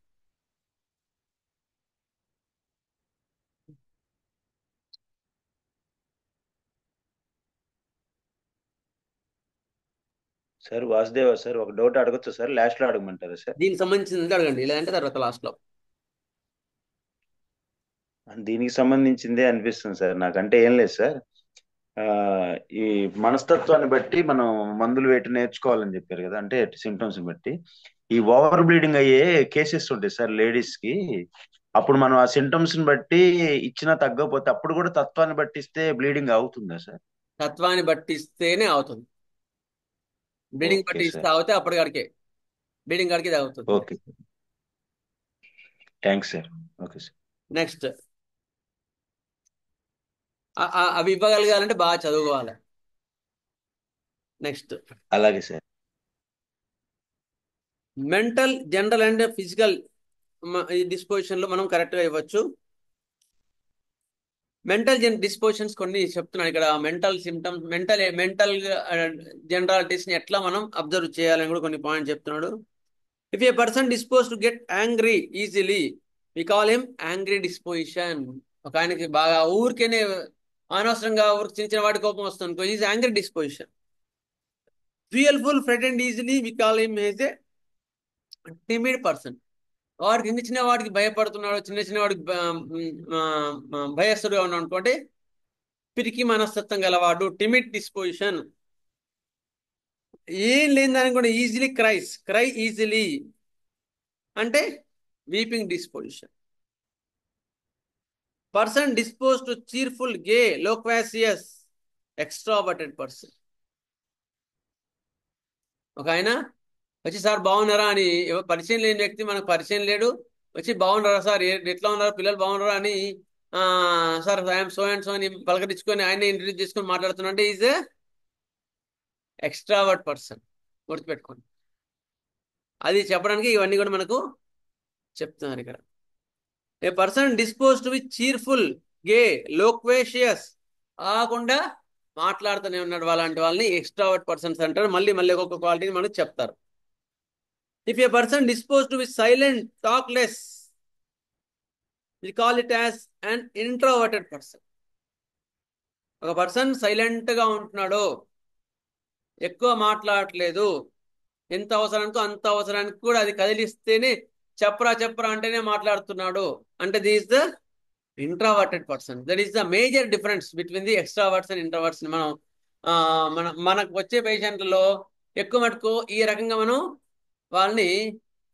Speaker 2: సార్ వాసుదేవ సార్, ఒక డౌట్ అడగచ్చు సార్? లాస్ట్ లో అడగమంటారా సార్?
Speaker 1: దీనికి సంబంధించింది అడగండి, లేదంటే తర్వాత లాస్ట్ లో.
Speaker 2: దీనికి సంబంధించిందే అనిపిస్తుంది సార్ నాకంటే. ఏం లేదు సార్, ఈ మనస్తత్వాన్ని బట్టి మనం మందులు వేటి నేర్చుకోవాలని చెప్పారు కదా, అంటే సిమ్టమ్స్ బట్టి. ఈ ఓవర్ బ్లీడింగ్ అయ్యే కేసెస్ ఉంటాయి సార్ లేడీస్ కి. అప్పుడు మనం ఆ సింటమ్స్ ని బట్టి ఇచ్చినా తగ్గకపోతే అప్పుడు కూడా తత్వాన్ని బట్టిస్తే బ్లీడింగ్ అవుతుందా సార్?
Speaker 1: తత్వాన్ని బట్టిస్తేనే అవుతుంది. బ్లీడింగ్
Speaker 2: ఓకే
Speaker 1: బట్టి ఇస్తే
Speaker 2: సార్.
Speaker 1: అవుతే అప్పటికాడికే బ్లీడింగ్ కాడికి ఇది అవుతుంది.
Speaker 2: Okay, thanks sir. Okay sir.
Speaker 1: Next అవి ఇవ్వగలగాలంటే బాగా చదువుకోవాలి. నెక్స్ట్
Speaker 2: అలాగే sir.
Speaker 1: Mental, general and physical ఈ డిస్పోజిషన్ లో మనం కరెక్ట్ గా ఇవ్వచ్చు. మెంటల్ డిస్పోజిషన్స్ కొన్ని చెప్తున్నాను ఇక్కడ. మెంటల్ సిమ్టమ్స్, మెంటల్ జనరాలిటీస్ ని ఎట్లా మనం అబ్జర్వ్ చేయాలని కూడా కొన్ని పాయింట్స్ చెప్తున్నాడు. If a person dispose to get angry easily we call him angry disposition. ఒక ఆయనకి బాగా ఊరికేనే అనవసరంగా ఊరికి చిన్న చిన్న వాటి కోపం వస్తుంది, is angry disposition. Fearful, frightened easily we call him as a timid person. వాడికి చిన్న చిన్న వాటికి భయపడుతున్నాడు, చిన్న చిన్న వాడికి భయస్తుడుగా ఉన్నాడు అనుకోండి, పిరికి మనస్తత్వం గలవాడు, టిమిడ్ డిస్పోజిషన్. ఏం లేని దానికి కూడా ఈజీలీ క్రై ఈజీలీ అంటే weeping disposition. Person dispose to cheerful, gay, loquacious, extroverted person. ఒక ఆయన వచ్చి సార్ బాగున్నారా అని, పరిచయం లేని వ్యక్తి, మనకు పరిచయం లేడు, వచ్చి బాగున్నారా సార్, ఎట్లా ఉన్నారు పిల్లలు బాగున్నారా అని sir I'm so and so అని పలకరించుకొని ఆయన ఇంట్రడ్యూస్ చేసుకొని మాట్లాడుతున్నా అంటే ఈజ్ ఎక్స్ట్రావర్ట్ పర్సన్. గుర్తుపెట్టుకోండి. అది చెప్పడానికి ఇవన్నీ కూడా మనకు చెప్తున్నారు ఇక్కడ. A person dispose to be cheerful, gay, loquacious, కాకుండా మాట్లాడుతూనే ఉన్నాడు వాళ్ళంటి వాళ్ళని ఎక్స్ట్రావర్ట్ పర్సన్స్ అంటారు. మళ్ళీ మళ్ళీ ఒక్కొక్క క్వాలిటీని మనకు చెప్తారు. If a person dispose to be silent, talk less, we call it as an introverted person. ఒక పర్సన్ సైలెంట్ గా ఉంటున్నాడు, ఎక్కువ మాట్లాడట్లేదు, ఎంత అవసరానికో అంత అవసరానికి కూడా అది కదిలిస్తేనే చెప్పరా అంటేనే మాట్లాడుతున్నాడు అంటే this the introverted person. That is the major difference between the extroverts and introverts. మనకు వచ్చే పేషెంట్లలో ఎక్కువ మటుకు ఈ రకంగా మనం వాళ్ళని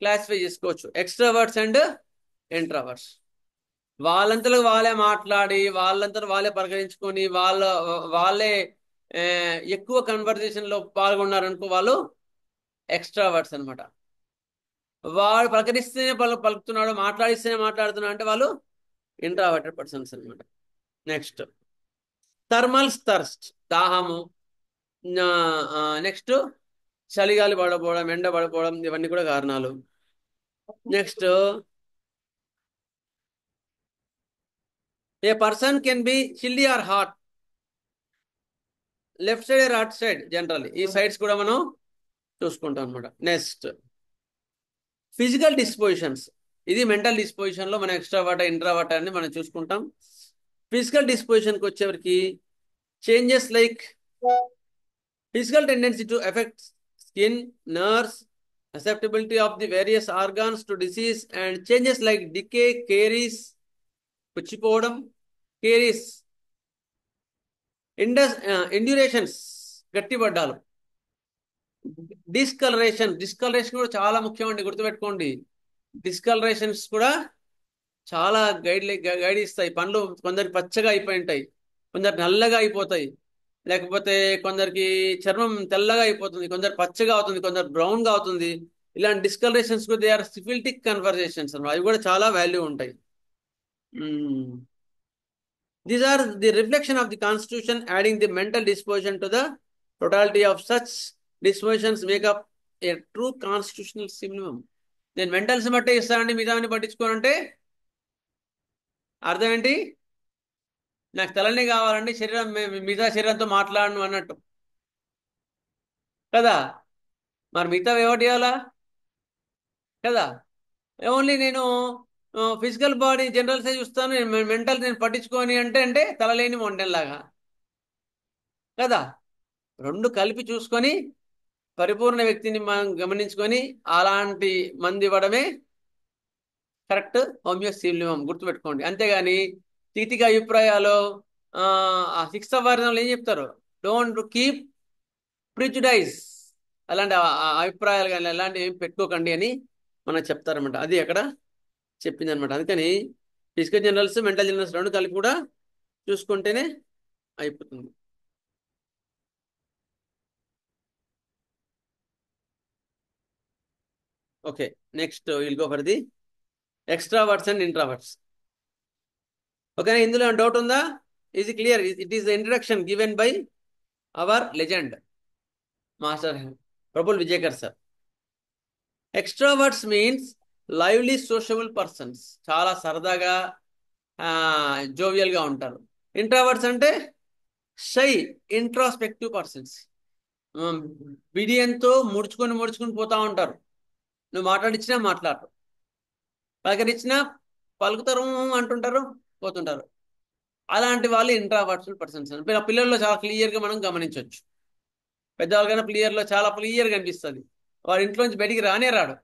Speaker 1: క్లాసిఫై చేసుకోవచ్చు, ఎక్స్ట్రావర్ట్స్ అండ్ ఇంట్రావర్ట్స్. వాళ్ళంతలో వాళ్ళే మాట్లాడి, వాళ్ళంతలో వాళ్ళే పలకరించుకొని, వాళ్ళే ఎక్కువ కన్వర్జేషన్ లో పాల్గొన్నారనుకో వాళ్ళు ఎక్స్ట్రావర్ట్స్ అనమాట. వాడు పలకరిస్తేనే పలుకుతున్నాడు, మాట్లాడిస్తేనే మాట్లాడుతున్నాడు అంటే వాళ్ళు ఇంట్రావర్టెడ్ పర్సన్స్ అనమాట. నెక్స్ట్ థర్మల్ థర్స్ట్, దాహము. నెక్స్ట్ చలిగాలి పడపోవడం, ఎండ పడిపోవడం, ఇవన్నీ కూడా కారణాలు. Next a person can be chilly or hot, left side right side, generally ఈ సైడ్స్ కూడా మనం చూసుకుంటాం అనమాట. Next physical dispositions. ఇది మెంటల్ డిస్పోజిషన్ లో మనం ఎక్స్ట్రావర్ట్, ఇంట్రావర్ట్ అని మనం చూసుకుంటాం. ఫిజికల్ డిస్పోజిషన్కి వచ్చేవరికి changes like physical tendency to affect skin, nerves, susceptibility of the various organs to disease, and changes like decay, caries, పుచ్చిపోవడం, కేరీస్, ఇండ్యూరేషన్స్, గట్టిపడ్డాలు, డిస్కలరేషన్ కూడా చాలా ముఖ్యం అండి, గుర్తుపెట్టుకోండి. డిస్కలరేషన్స్ కూడా చాలా గైడ్ ఇస్తాయి. పండ్లు కొందరికి పచ్చగా అయిపోయి ఉంటాయి, కొందరికి నల్లగా అయిపోతాయి, లేకపోతే కొందరికి చర్మం తెల్లగా అయిపోతుంది, కొందరు పచ్చగా అవుతుంది, కొందరు బ్రౌన్ గా అవుతుంది. ఇలాంటి డిస్కలరేషన్స్ కూడా దే ఆర్ సిఫిల్టిక్ కన్వర్జేషన్స్ అన్నమాట. అవి కూడా చాలా వాల్యూ ఉంటాయి. These are the reflection of the constitution, adding the mental disposition to the totality of such dispositions make up a true constitutional minimum. నేను మెంటల్స్ బట్టే ఇస్తానండి, మిగతావన్నీ పట్టించుకోనంటే అర్థం ఏంటి? నాకు తలనే కావాలండి, శరీరం మిగతా శరీరంతో మాట్లాడను అన్నట్టు కదా. మరి మిగతా ఎవరు చేయాలా కదా. ఓన్లీ నేను ఫిజికల్ బాడీ జనరల్ సైజ్ చూస్తాను, మెంటల్ నేను పట్టించుకొని అంటే తలలేని మొండెల్లాగా కదా. రెండు కలిపి చూసుకొని పరిపూర్ణ వ్యక్తిని మనం గమనించుకొని అలాంటి మంది ఇవ్వడమే కరెక్ట్ హోమియోస్టిమ్యం, గుర్తుపెట్టుకోండి. అంతేగాని తిక్తిక అభిప్రాయాలు సిక్స్త్ వర్ణంలో ఏం చెప్తారు? డోంట్ కీప్ ప్రిజుడైజ్ అలాంటి అభిప్రాయాలు కానీ అలాంటివి ఏం పెట్టుకోకండి అని మనకు చెప్తారనమాట. అది అక్కడ చెప్పింది అనమాట. అందుకని ఫిజికల్ జనరల్స్ మెంటల్ జనరల్స్ రెండు కలిపి కూడా చూసుకుంటేనే అయిపోతుంది. Okay, next will go for the extroverts and introverts. ఓకేనా, ఇందులో డౌట్ ఉందా? Is clear? It is the introduction given by our legend master Praful Vijaykar sir. Extroverts means lively sociable persons, చాలా సరదాగా జోవియల్గా ఉంటారు. ఇంట్రావర్ట్స్ అంటే షై ఇంట్రాస్పెక్టివ్ పర్సన్స్, బిడియంతో ముడుచుకొని పోతా ఉంటారు. నువ్వు మాట్లాడిచ్చినా మాట్లాడరు, పలకరించినా పలుకుతారు, అంటుంటారు, పోతుంటారు. అలాంటి వాళ్ళు ఇంట్రావర్ట్స్ పర్సన్స్ అని పిల్లల్లో చాలా క్లియర్గా మనం గమనించవచ్చు. పెద్దవాళ్ళకైనా క్లియర్లో చాలా క్లియర్గా అనిపిస్తుంది. వాడు ఇంట్లోంచి బయటికి రానే రాడు.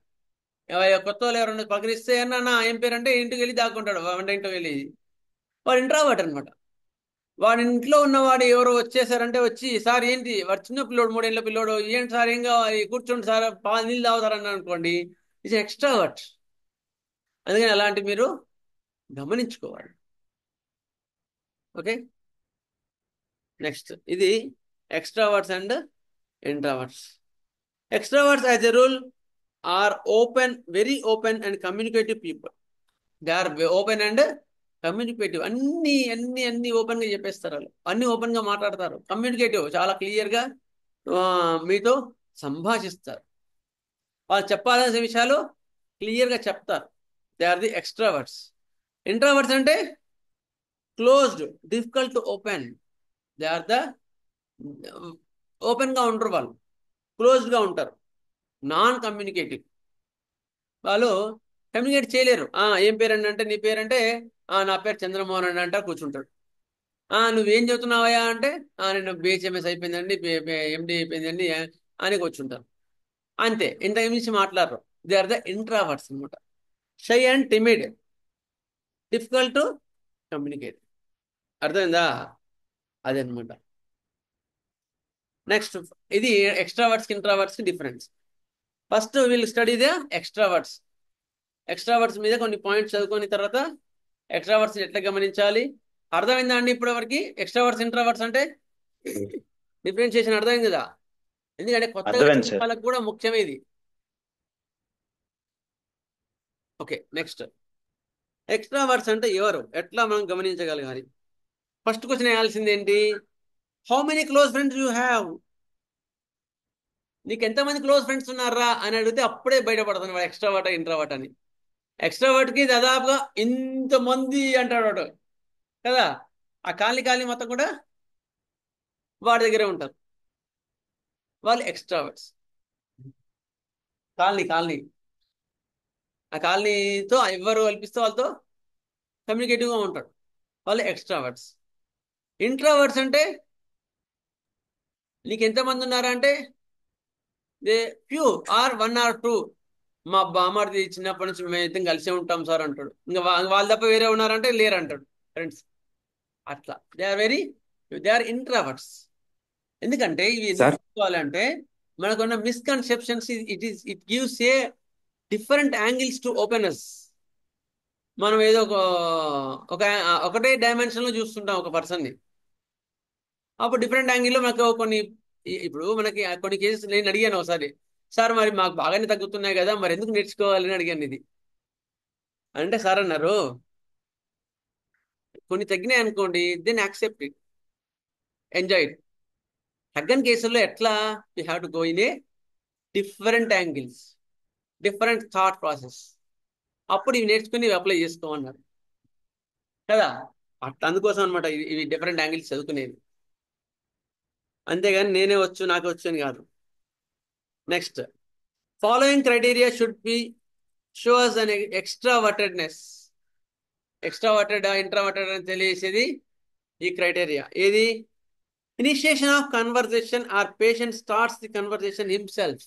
Speaker 1: కొత్త వాళ్ళు ఎవరైనా పలకరిస్తే అన్న ఏం పేరు అంటే ఇంటికి వెళ్ళి దాక్కుంటాడు, వంట ఇంటికి వెళ్ళి. వాడు ఇంట్రావర్ట్ అనమాట. వాడి ఇంట్లో ఉన్నవాడు ఎవరో వచ్చేసారంటే వచ్చి, సార్ ఏంటి, వాడు చిన్న పిల్లోడు, 3 ఏళ్ల పిల్లోడు, ఏంటి సార్ ఏం కావాలి, కూర్చోండి సార్, నీళ్ళు తాగుతారని అనుకోండి, ఇది ఎక్స్ట్రావర్ట్. అందుకని అలాంటివి మీరు గమనించుకోవాలి. ఓకే, నెక్స్ట్ ఇది extroverts and introverts. Extroverts as a rule are open, very open and communicative people. They are open and communicative. అన్ని ఓపెన్ గా చెప్పేస్తారు వాళ్ళు, అన్ని ఓపెన్ గా మాట్లాడతారు. కమ్యూనికేటివ్, చాలా క్లియర్ గా మీతో సంభాషిస్తారు. వాళ్ళు చెప్పాల్సిన విషయాలు క్లియర్ గా చెప్తారు. They are the extroverts. Introverts అంటే closed, difficult to open. They are the open గా ఉంటారు వాళ్ళు, క్లోజ్డ్ గా ఉంటారు, నాన్ కమ్యూనికేటివ్. వాళ్ళు కమ్యూనికేట్ చేయలేరు. ఏం పేరండి అంటే, నీ పేరంటే నా పేరు చంద్రమోహన్ అండి అంటారు, కూర్చుంటాడు. నువ్వేం చెబుతున్నావయ్యా అంటే, నేను బిహెచ్ఎంఎస్ అయిపోయిందండి, ఎండి అయిపోయిందండి అని కూర్చుంటారు. అంతే, ఇంత మించి మాట్లాడరు. దే ఆర్ ద ఇంట్రావర్ట్స్ అనమాట. Shy and timid, difficult to communicate. అర్థమైందా? అదనమాట. నెక్స్ట్, ఇది ఎక్స్ట్రావర్ట్స్ కి ఇంట్రావర్ట్స్ కి డిఫరెన్స్. ఫస్ట్ వీళ్ళు స్టడీ ద ఎక్స్ట్రావర్ట్స్. ఎక్స్ట్రావర్ట్స్ మీద కొన్ని పాయింట్స్ చదువుకుని తర్వాత ఎక్స్ట్రావర్ట్స్ ఎట్లా గమనించాలి అర్థమైందా అండి? ఇప్పటివరకు ఎక్స్ట్రావర్ట్స్ ఇంట్రావర్ట్స్ అంటే డిఫరెన్షియేషన్ అర్థమైంది కదా? ఎందుకంటే కొత్తగా
Speaker 2: అర్థమైంది
Speaker 1: చదివే
Speaker 2: సార్.
Speaker 1: వాళ్ళకు కూడా ముఖ్యమే ఇది. ఓకే, నెక్స్ట్ ఎక్స్ట్రావర్ట్స్ అంటే ఎవరు, ఎట్లా మనం గమనించగలగాలి? ఫస్ట్ క్వశ్చన్ వేయాల్సింది ఏంటి? How many close friends you have. నీకు ఎంతమంది క్లోజ్ ఫ్రెండ్స్ ఉన్నారా అని అడిగితే అప్పుడే బయటపడుతుంది వాడు ఎక్స్ట్రావర్ట్ ఇంట్రావర్ట్ అని. ఎక్స్ట్రావర్ట్ కి దాదాపుగా ఇంతమంది అంటాడు వాడు కదా, ఆ కాలనీ మొత్తం కూడా వాడి దగ్గరే ఉంటారు. వాళ్ళు ఎక్స్ట్రావర్ట్స్. కాలనీ ఆ కాలనీతో ఎవరు కల్పిస్తే వాళ్ళతో కమ్యూనికేటివ్గా ఉంటాడు, వాళ్ళు ఎక్స్ట్రావర్ట్స్. ఇంట్రావర్ట్స్ అంటే నీకు ఎంతమంది ఉన్నారా అంటే దే ఫ్యూ ఆర్ 1 or 2. మా బామ్మర్ది చిన్నప్పటి నుంచి మేము ఇద్దరం కలిసే ఉంటాం సార్ అంటాడు. ఇంకా వాళ్ళు తప్ప వేరే ఉన్నారంటే లేరు అంటాడు ఫ్రెండ్స్. అట్లా దే ఆర్ ఇంట్రావర్ట్స్. ఎందుకంటే ఇవి ఎందుకు తీసుకోవాలంటే మనకున్న misconceptions, it gives a different angles to openers. మనం ఏదో ఒకటే డైమెన్షన్ లో చూస్తుంటాం ఒక పర్సన్ని. అప్పుడు డిఫరెంట్ యాంగిల్లో మనకు ఇప్పుడు మనకి కొన్ని కేసెస్ నేను అడిగాను ఒకసారి, సార్ మరి మాకు బాగానే తగ్గుతున్నాయి కదా, మరి ఎందుకు నేర్చుకోవాలని అడిగాను ఇది. అంటే సార్ అన్నారు, కొన్ని తగ్గినాయి అనుకోండి, then accept it, enjoy it. తగ్గని కేసుల్లో ఎట్లా, you have to go in a different angles, different thought process. అప్పుడు ఇవి నేర్చుకుని ఇవి అప్లై చేసుకోమన్నారు కదా. అట్లా అందుకోసం అనమాట ఇవి డిఫరెంట్ యాంగిల్స్ చదువుకునేది. అంతేగాని నేనే వచ్చు నాకు వచ్చు అని కాదు. Next, following criteria should be shows on extrovertedness. Extroverted introverted అని తెలియజేసేది ఈ క్రైటీరియా. ఏది? Initiation of conversation or patient starts the conversation himself.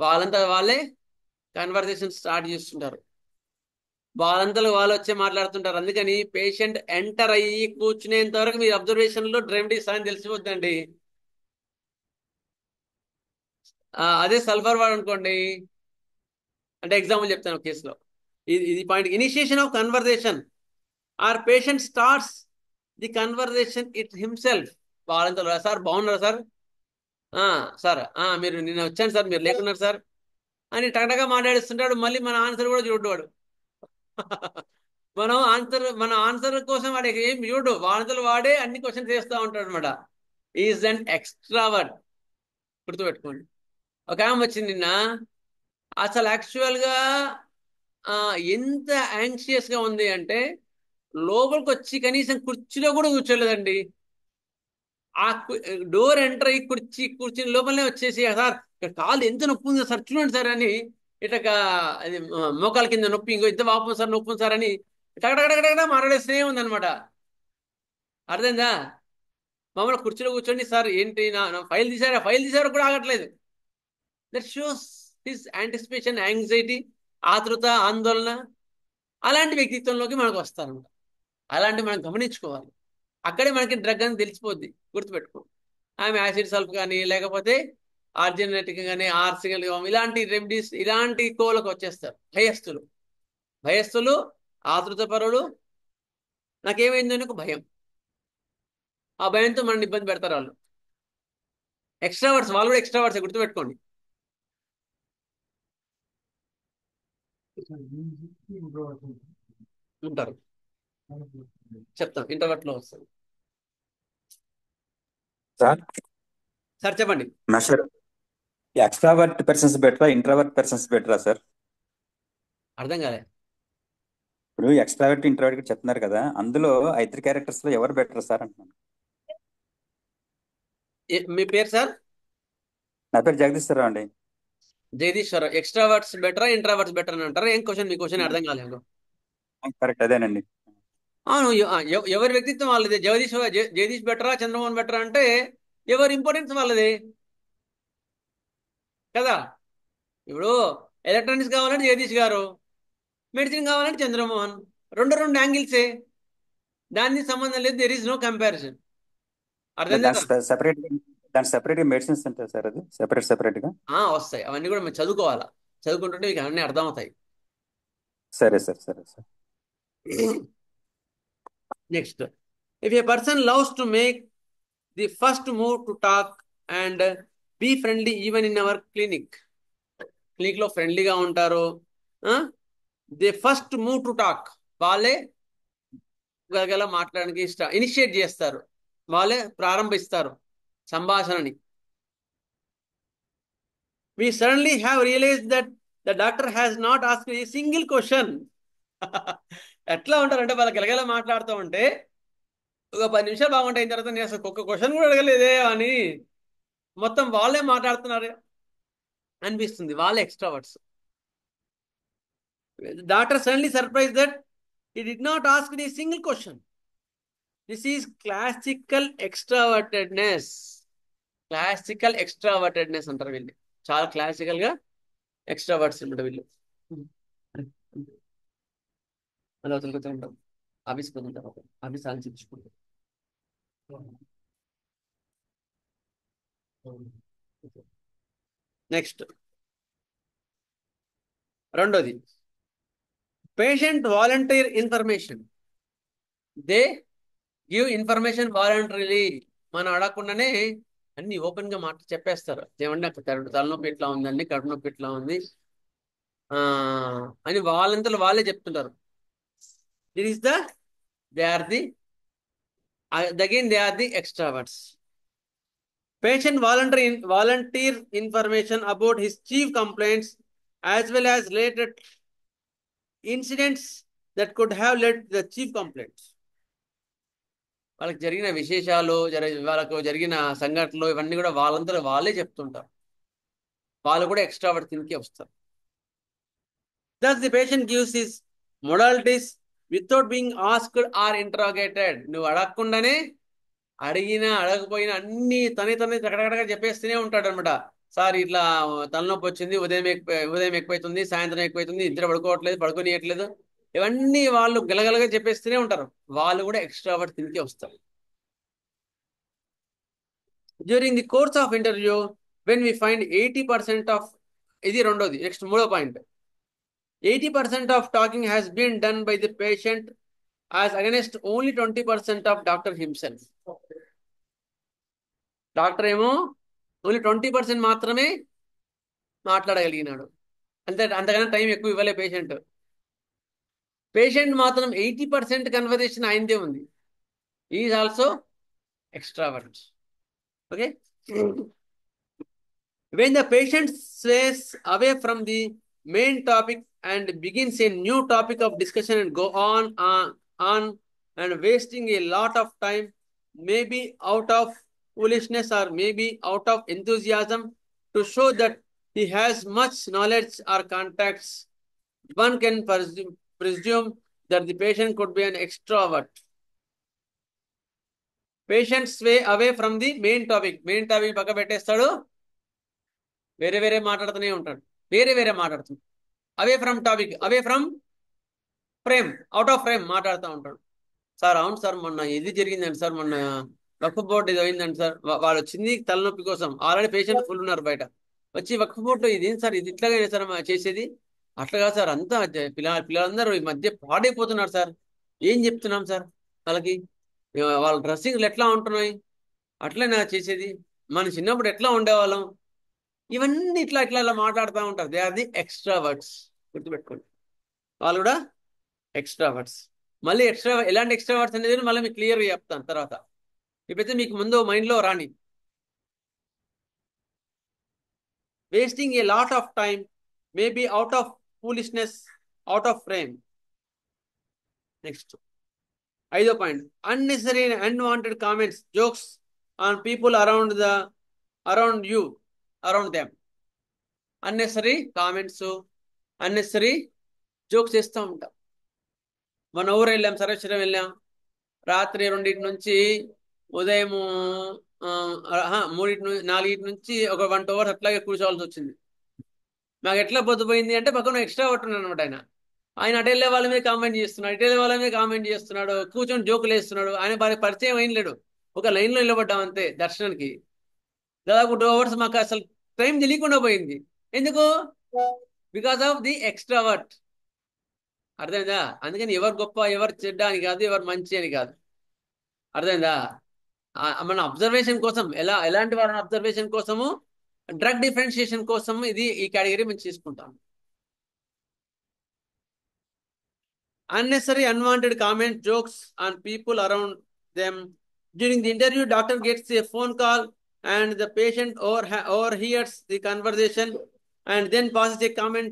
Speaker 1: వాళ్ళంతా వాళ్ళే కన్వర్జేషన్ స్టార్ట్ చేస్తుంటారు, వాళ్ళంతలో వాళ్ళు వచ్చి మాట్లాడుతుంటారు. అందుకని పేషెంట్ ఎంటర్ అయ్యి కూర్చునేంత వరకు మీరు అబ్జర్వేషన్ లో రెమెడీస్ అని తెలిసిపోద్దండి. అదే సల్ఫర్ వాడు అనుకోండి, అంటే ఎగ్జాంపుల్ చెప్తాను ఒక కేసులో. ఇది point. Initiation of conversation or patient starts the conversation it himself. వాళ్ళంతా సార్ బాగున్నారా సార్, సార్ మీరు నిన్న వచ్చాను సార్, మీరు లేకున్నారు సార్ అని టగటగా మాట్లాడిస్తుంటాడు. మళ్ళీ మన ఆన్సర్ కూడా చూడవాడు. మన ఆన్సర్ కోసం వాడికి ఏం చూడు, వాడంతలు వాడే అన్ని క్వశ్చన్స్ చేస్తూ ఉంటాడు అనమాట. Is and extrovert. గుర్తుపెట్టుకోండి. ఒక ఆమె వచ్చింది నిన్న, అసలు యాక్చువల్ గా ఎంత యాంగ్షియస్ గా ఉంది అంటే లోపలికి వచ్చి కనీసం కుర్చీలో కూడా కూర్చోలేదండి. ఆ డోర్ ఎంటర్ అయ్యి కూర్చుని లోపలనే వచ్చేసి, సార్ ఇక్కడ కాలు ఎంత నొప్పి ఉందో సార్ చూడండి సార్ అని, ఇటక అది మోకాల కింద నొప్పి, ఇంకో ఇంత వాపు సార్, నొప్పి సార్ అని టగటగటగట మాట్లాడేస్తూనే ఉందనమాట. అర్థమైందా? మమ్మల్ని కుర్చీలో కూర్చోండి సార్, ఏంటి నా ఫైల్ తీసారా కూడా ఆగట్లేదు. That shows his anticipation, anxiety, ఆతృత, ఆందోళన. అలాంటి వ్యక్తిత్వంలోకి మనకు వస్తారన్నమాట. అలాంటి మనం గమనించుకోవాలి. అక్కడే మనకి డ్రగ్ అని తెలిసిపోద్ది. గుర్తుపెట్టుకో. ఆమె యాసిడ్ సల్ఫ్ కానీ, లేకపోతే ఆర్జినెటిక్ కానీ, ఆర్సిగల్ ఇలాంటి రెమెడీస్, ఇలాంటి కోలకు వచ్చేస్తారు. భయస్థులు, ఆతృతపరులు, నాకేమైందని ఒక భయం. ఆ భయంతో మనల్ని ఇబ్బంది పెడతారు వాళ్ళు. ఎక్స్ట్రావర్ట్స్, వాళ్ళు కూడా ఎక్స్ట్రావర్ట్స్, గుర్తుపెట్టుకోండి. ఉంటారు, చెప్తాం. ఇంటర్వర్ట్ లో వస్తారు. సార్ చెప్పండి.
Speaker 7: సార్ ఎక్స్ట్రావర్ట్ పర్సన్స్ బెటరా, ఇంట్రావర్ట్ పర్సన్స్ బెటరా సార్?
Speaker 1: అర్థం కాలే.
Speaker 7: ఇప్పుడు ఎక్స్ట్రావర్ట్ ఇంట్రావర్ట్ చెప్తున్నారు కదా, అందులో ఇద్దరు క్యారెక్టర్స్ లో ఎవరు బెటర్ సార్ అంటున్నాను.
Speaker 1: మీ పేరు సార్?
Speaker 7: నా పేరు జగదీశ్వరరావు అండి.
Speaker 1: జగదీశ్వరరావు. ఎక్స్ట్రావర్ట్స్ బెటరా, ఇంట్రావర్ట్స్ బెటర్ అని అంటారా? ఏం క్వశ్చన్? మీ క్వశ్చన్ అర్థం కాలేదు.
Speaker 7: కరెక్ట్, అదేనండి.
Speaker 1: అవును, ఎవరి వ్యక్తిత్వం వాళ్ళది. జగదీష్ బెటరా, చంద్రమోహన్ బెటరా అంటే ఎవరి ఇంపార్టెన్స్ వాళ్ళది కదా. ఇప్పుడు ఎలక్ట్రానిక్స్ కావాలంటే జగదీష్ గారు, మెడిసిన్ కావాలంటే చంద్రమోహన్. రెండు యాంగిల్సే, దానికి సంబంధం లేదు. There is no comparison. అర్థం
Speaker 7: దాని సెపరేట్ గా మెడిసిన్స్ ఉంటాయి సార్, అది సెపరేట్ గా
Speaker 1: వస్తాయి. అవన్నీ కూడా మేము చదువుకోవాలా. చదువుకుంటుంటే మీకు అన్నీ అర్థం అవుతాయి.
Speaker 7: సరే sir.
Speaker 1: Next, if a person loves to make the first move to talk and be friendly even in our clinic లో ఫ్రెండ్లీగా ఉంటారు. The first move to talk, వాళ్ళే గల మాట్లాడడానికి ఇనిషియేట్ చేస్తారు, వాళ్ళే ప్రారంభిస్తారు సంభాషణని. We suddenly have realized that the doctor has not asked a single question. ఎట్లా ఉంటారంటే వాళ్ళకి ఎలాగెలా మాట్లాడుతూ ఉంటే ఒక 10 నిమిషాలు బాగుంటాయి, తర్వాత నేను అసలు ఒక్క క్వశ్చన్ కూడా అడగలేదే అని మొత్తం వాళ్ళే మాట్లాడుతున్నారు అనిపిస్తుంది. వాళ్ళే extroverts. Doctor suddenly surprise that he did not ask a single question. This is classical extravertedness. అంటారు వీళ్ళు. చాలా క్లాసికల్ గా ఎక్స్ట్రావర్ట్స్ ఉంటారు వీళ్ళు. మళ్ళీ వదిలిపోతూ ఉంటాం. ఆఫీస్కి పోతుంటారు, ఆఫీస్ ఆలోచించుకుంటారు. నెక్స్ట్, రెండోది patient volunteer information. They give information voluntarily. మనం అడగకుండానే అన్ని ఓపెన్ గా చెప్పేస్తారు. ఏమంటే నాకు తలనొప్పి ఇట్లా ఉందండి, కడుపు నొప్పి ఇట్లా ఉంది అని వాళ్ళంతలో వాళ్ళే చెప్తుంటారు. They are the extroverts. Patient volunteer information about his chief complaints as well as related incidents that could have led to the chief complaints. వాళ్ళకి జరిగిన విశేషాలు, వాళ్ళకు జరిగిన సంఘటనలు ఇవన్నీ కూడా వాళ్ళంతా వాళ్ళే చెప్తుంటారు. వాళ్ళు కూడా ఎక్స్ట్రావర్ట్ కిందకే వస్తారు. Thus the patient gives his modalities without being asked or interrogated. నువ్వు అడగకుండానే, అడగకపోయినా అన్ని తనే కడగడగా చెప్పేస్తూనే ఉంటాడు అనమాట. సార్ ఇట్లా తలనొప్పి వచ్చింది, ఉదయం ఎక్కువైతుంది, సాయంత్రం ఎక్కువైతుంది, నిద్ర పడుకోనియట్లేదు, ఇవన్నీ వాళ్ళు గలగలగా చెప్పేస్తూనే ఉంటారు. వాళ్ళు కూడా ఎక్స్ట్రావర్ట్ కిందకే వస్తారు. During the course of interview, when we find 80% of, ఇది రెండోది. నెక్స్ట్ మూడో point, 80% of talking has been done by the patient as against only 20% of doctor himself. Doctor ఏమో ఓన్లీ 20% మాత్రమే మాట్లాడగలిగినాడు, అంతకన్నా టైం ఎక్కువ ఇవ్వలే పేషెంట్. పేషెంట్ మాత్రం 80% కన్వర్జేషన్ ఆయనదే ఉంది. Is also extrovert. Okay. When the patient sways away from the main topic and begins a new topic of discussion and go on and wasting a lot of time, maybe out of foolishness or maybe out of enthusiasm to show that he has much knowledge or contacts, one can presume that the patient could be an extrovert. Patient sway away from the main topic. Main topic పక్క పెట్టేస్తాడు, వేరే వేరే మాట్లాడుతూనే ఉంటాడు, వేరే వేరే మాట్లాడుతుంది. Away from topic, away from frame, out of frame మాట్లాడుతూ ఉంటాడు. సార్ అవును సార్ మొన్న ఇది జరిగిందండి సార్, మొన్న వక్ఫ్ బోర్డు ఇది అయిందండి సార్. వాళ్ళు వచ్చింది తలనొప్పి కోసం, ఆల్రెడీ పేషెంట్ ఫుల్ ఉన్నారు బయట. వచ్చి వక్ఫ్ బోర్డు ఇది ఏంటి సార్, ఇది ఇట్లాగే సార్ చేసేది, అట్లాగా సార్, అంతా పిల్లలందరూ ఈ మధ్య పాడైపోతున్నారు సార్, ఏం చెప్తున్నాం సార్ వాళ్ళకి, వాళ్ళ డ్రెస్సింగ్లు ఎట్లా ఉంటున్నాయి, అట్లే నా చేసేది, మన చిన్నప్పుడు ఎట్లా ఉండేవాళ్ళం, ఇవన్నీ ఇట్లా ఇట్లా ఇలా మాట్లాడుతూ ఉంటారు. They are the extroverts. గుర్తుపెట్టుకోండి, వాళ్ళు కూడా ఎక్స్ట్రావర్డ్స్. మళ్ళీ ఎలాంటి ఎక్స్ట్రావర్డ్స్ అనేది మళ్ళీ మీకు క్లియర్గా చెప్తాను తర్వాత. ఇప్పుడైతే మీకు ముందు మైండ్లో రాని. Wasting a lot of time, maybe out of foolishness, out of frame. Next ఐదో point, unnecessary unwanted comments, jokes on people around you, around them. Unnecessary comments, unnecessary jokes చేస్తూ ఉంటాం. మన ఊరు వెళ్ళాం, సర్వేశ్వరం వెళ్ళాం, రాత్రి 2 నుంచి ఉదయం 4 నుంచి ఒక 1 hours అట్లాగే కూర్చోవాల్సి వచ్చింది. నాకు ఎట్లా పొద్దుపోయింది అంటే పక్కన ఎక్స్ట్రా కొట్టున్నాను అనమాట. ఆయన అటు వెళ్ళే వాళ్ళ మీద కామెంట్ చేస్తున్నాడు, ఇటు వెళ్ళే వాళ్ళ మీద కామెంట్ చేస్తున్నాడు, కూర్చొని జోకులు వేస్తున్నాడు. ఆయన పరిచయం అయిన లేడు, ఒక లైన్లో నిలబడ్డాం అంతే దర్శనానికి. దాదాపు 2 hours మాకు అసలు టైం తెలియకుండా పోయింది. ఎందుకు? Because of the extrovert. అర్థమైందా? అందుకని ఎవరు గొప్ప ఎవరు చెడ్డ అని కాదు, ఎవరు మంచి అని కాదు. అర్థమైందా? మన అబ్జర్వేషన్ కోసం, ఎలాంటి వారిని అబ్జర్వేషన్ కోసము, డ్రగ్ డిఫరెన్షియేషన్ కోసం ఇది ఈ కేటగిరీ మేము తీసుకుంటాం. Unnecessary unwanted comment, jokes on people around them. During the interview, doctor gets a phone call and the patient overhears the conversation and then passes a comment.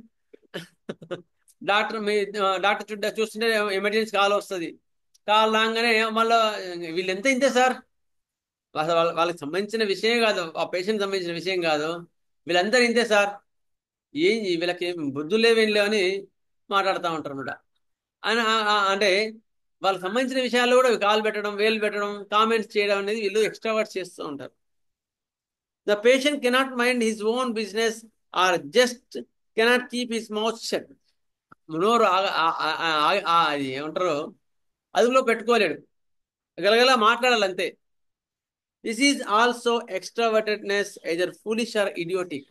Speaker 1: Doctor చూస్తుంటే emergency call వస్తుంది. Call రాగానే మళ్ళీ వీళ్ళెంత ఇంతే sir, వాళ్ళకి సంబంధించిన విషయం కాదు, ఆ పేషెంట్ సంబంధించిన విషయం కాదు, వీళ్ళందరూ ఇంతే సార్, వీళ్ళకి బుద్ధులు లేవేం లేవని మాట్లాడుతూ ఉంటారు అన్నమాట. అంటే వాళ్ళకి సంబంధించిన విషయాల్లో కూడా కాల్ పెట్టడం, వేలు పెట్టడం, కామెంట్స్ చేయడం అనేది వీళ్ళు ఎక్స్ట్రావర్ట్స్ చేస్తూ ఉంటారు. The patient cannot mind his own business or just cannot keep his mouth shut. నోరు అది ఏమంటారు, అదుపులో పెట్టుకోలేడు, గలగలా మాట్లాడాలంతే. This is also extrovertedness, either foolish or idiotic.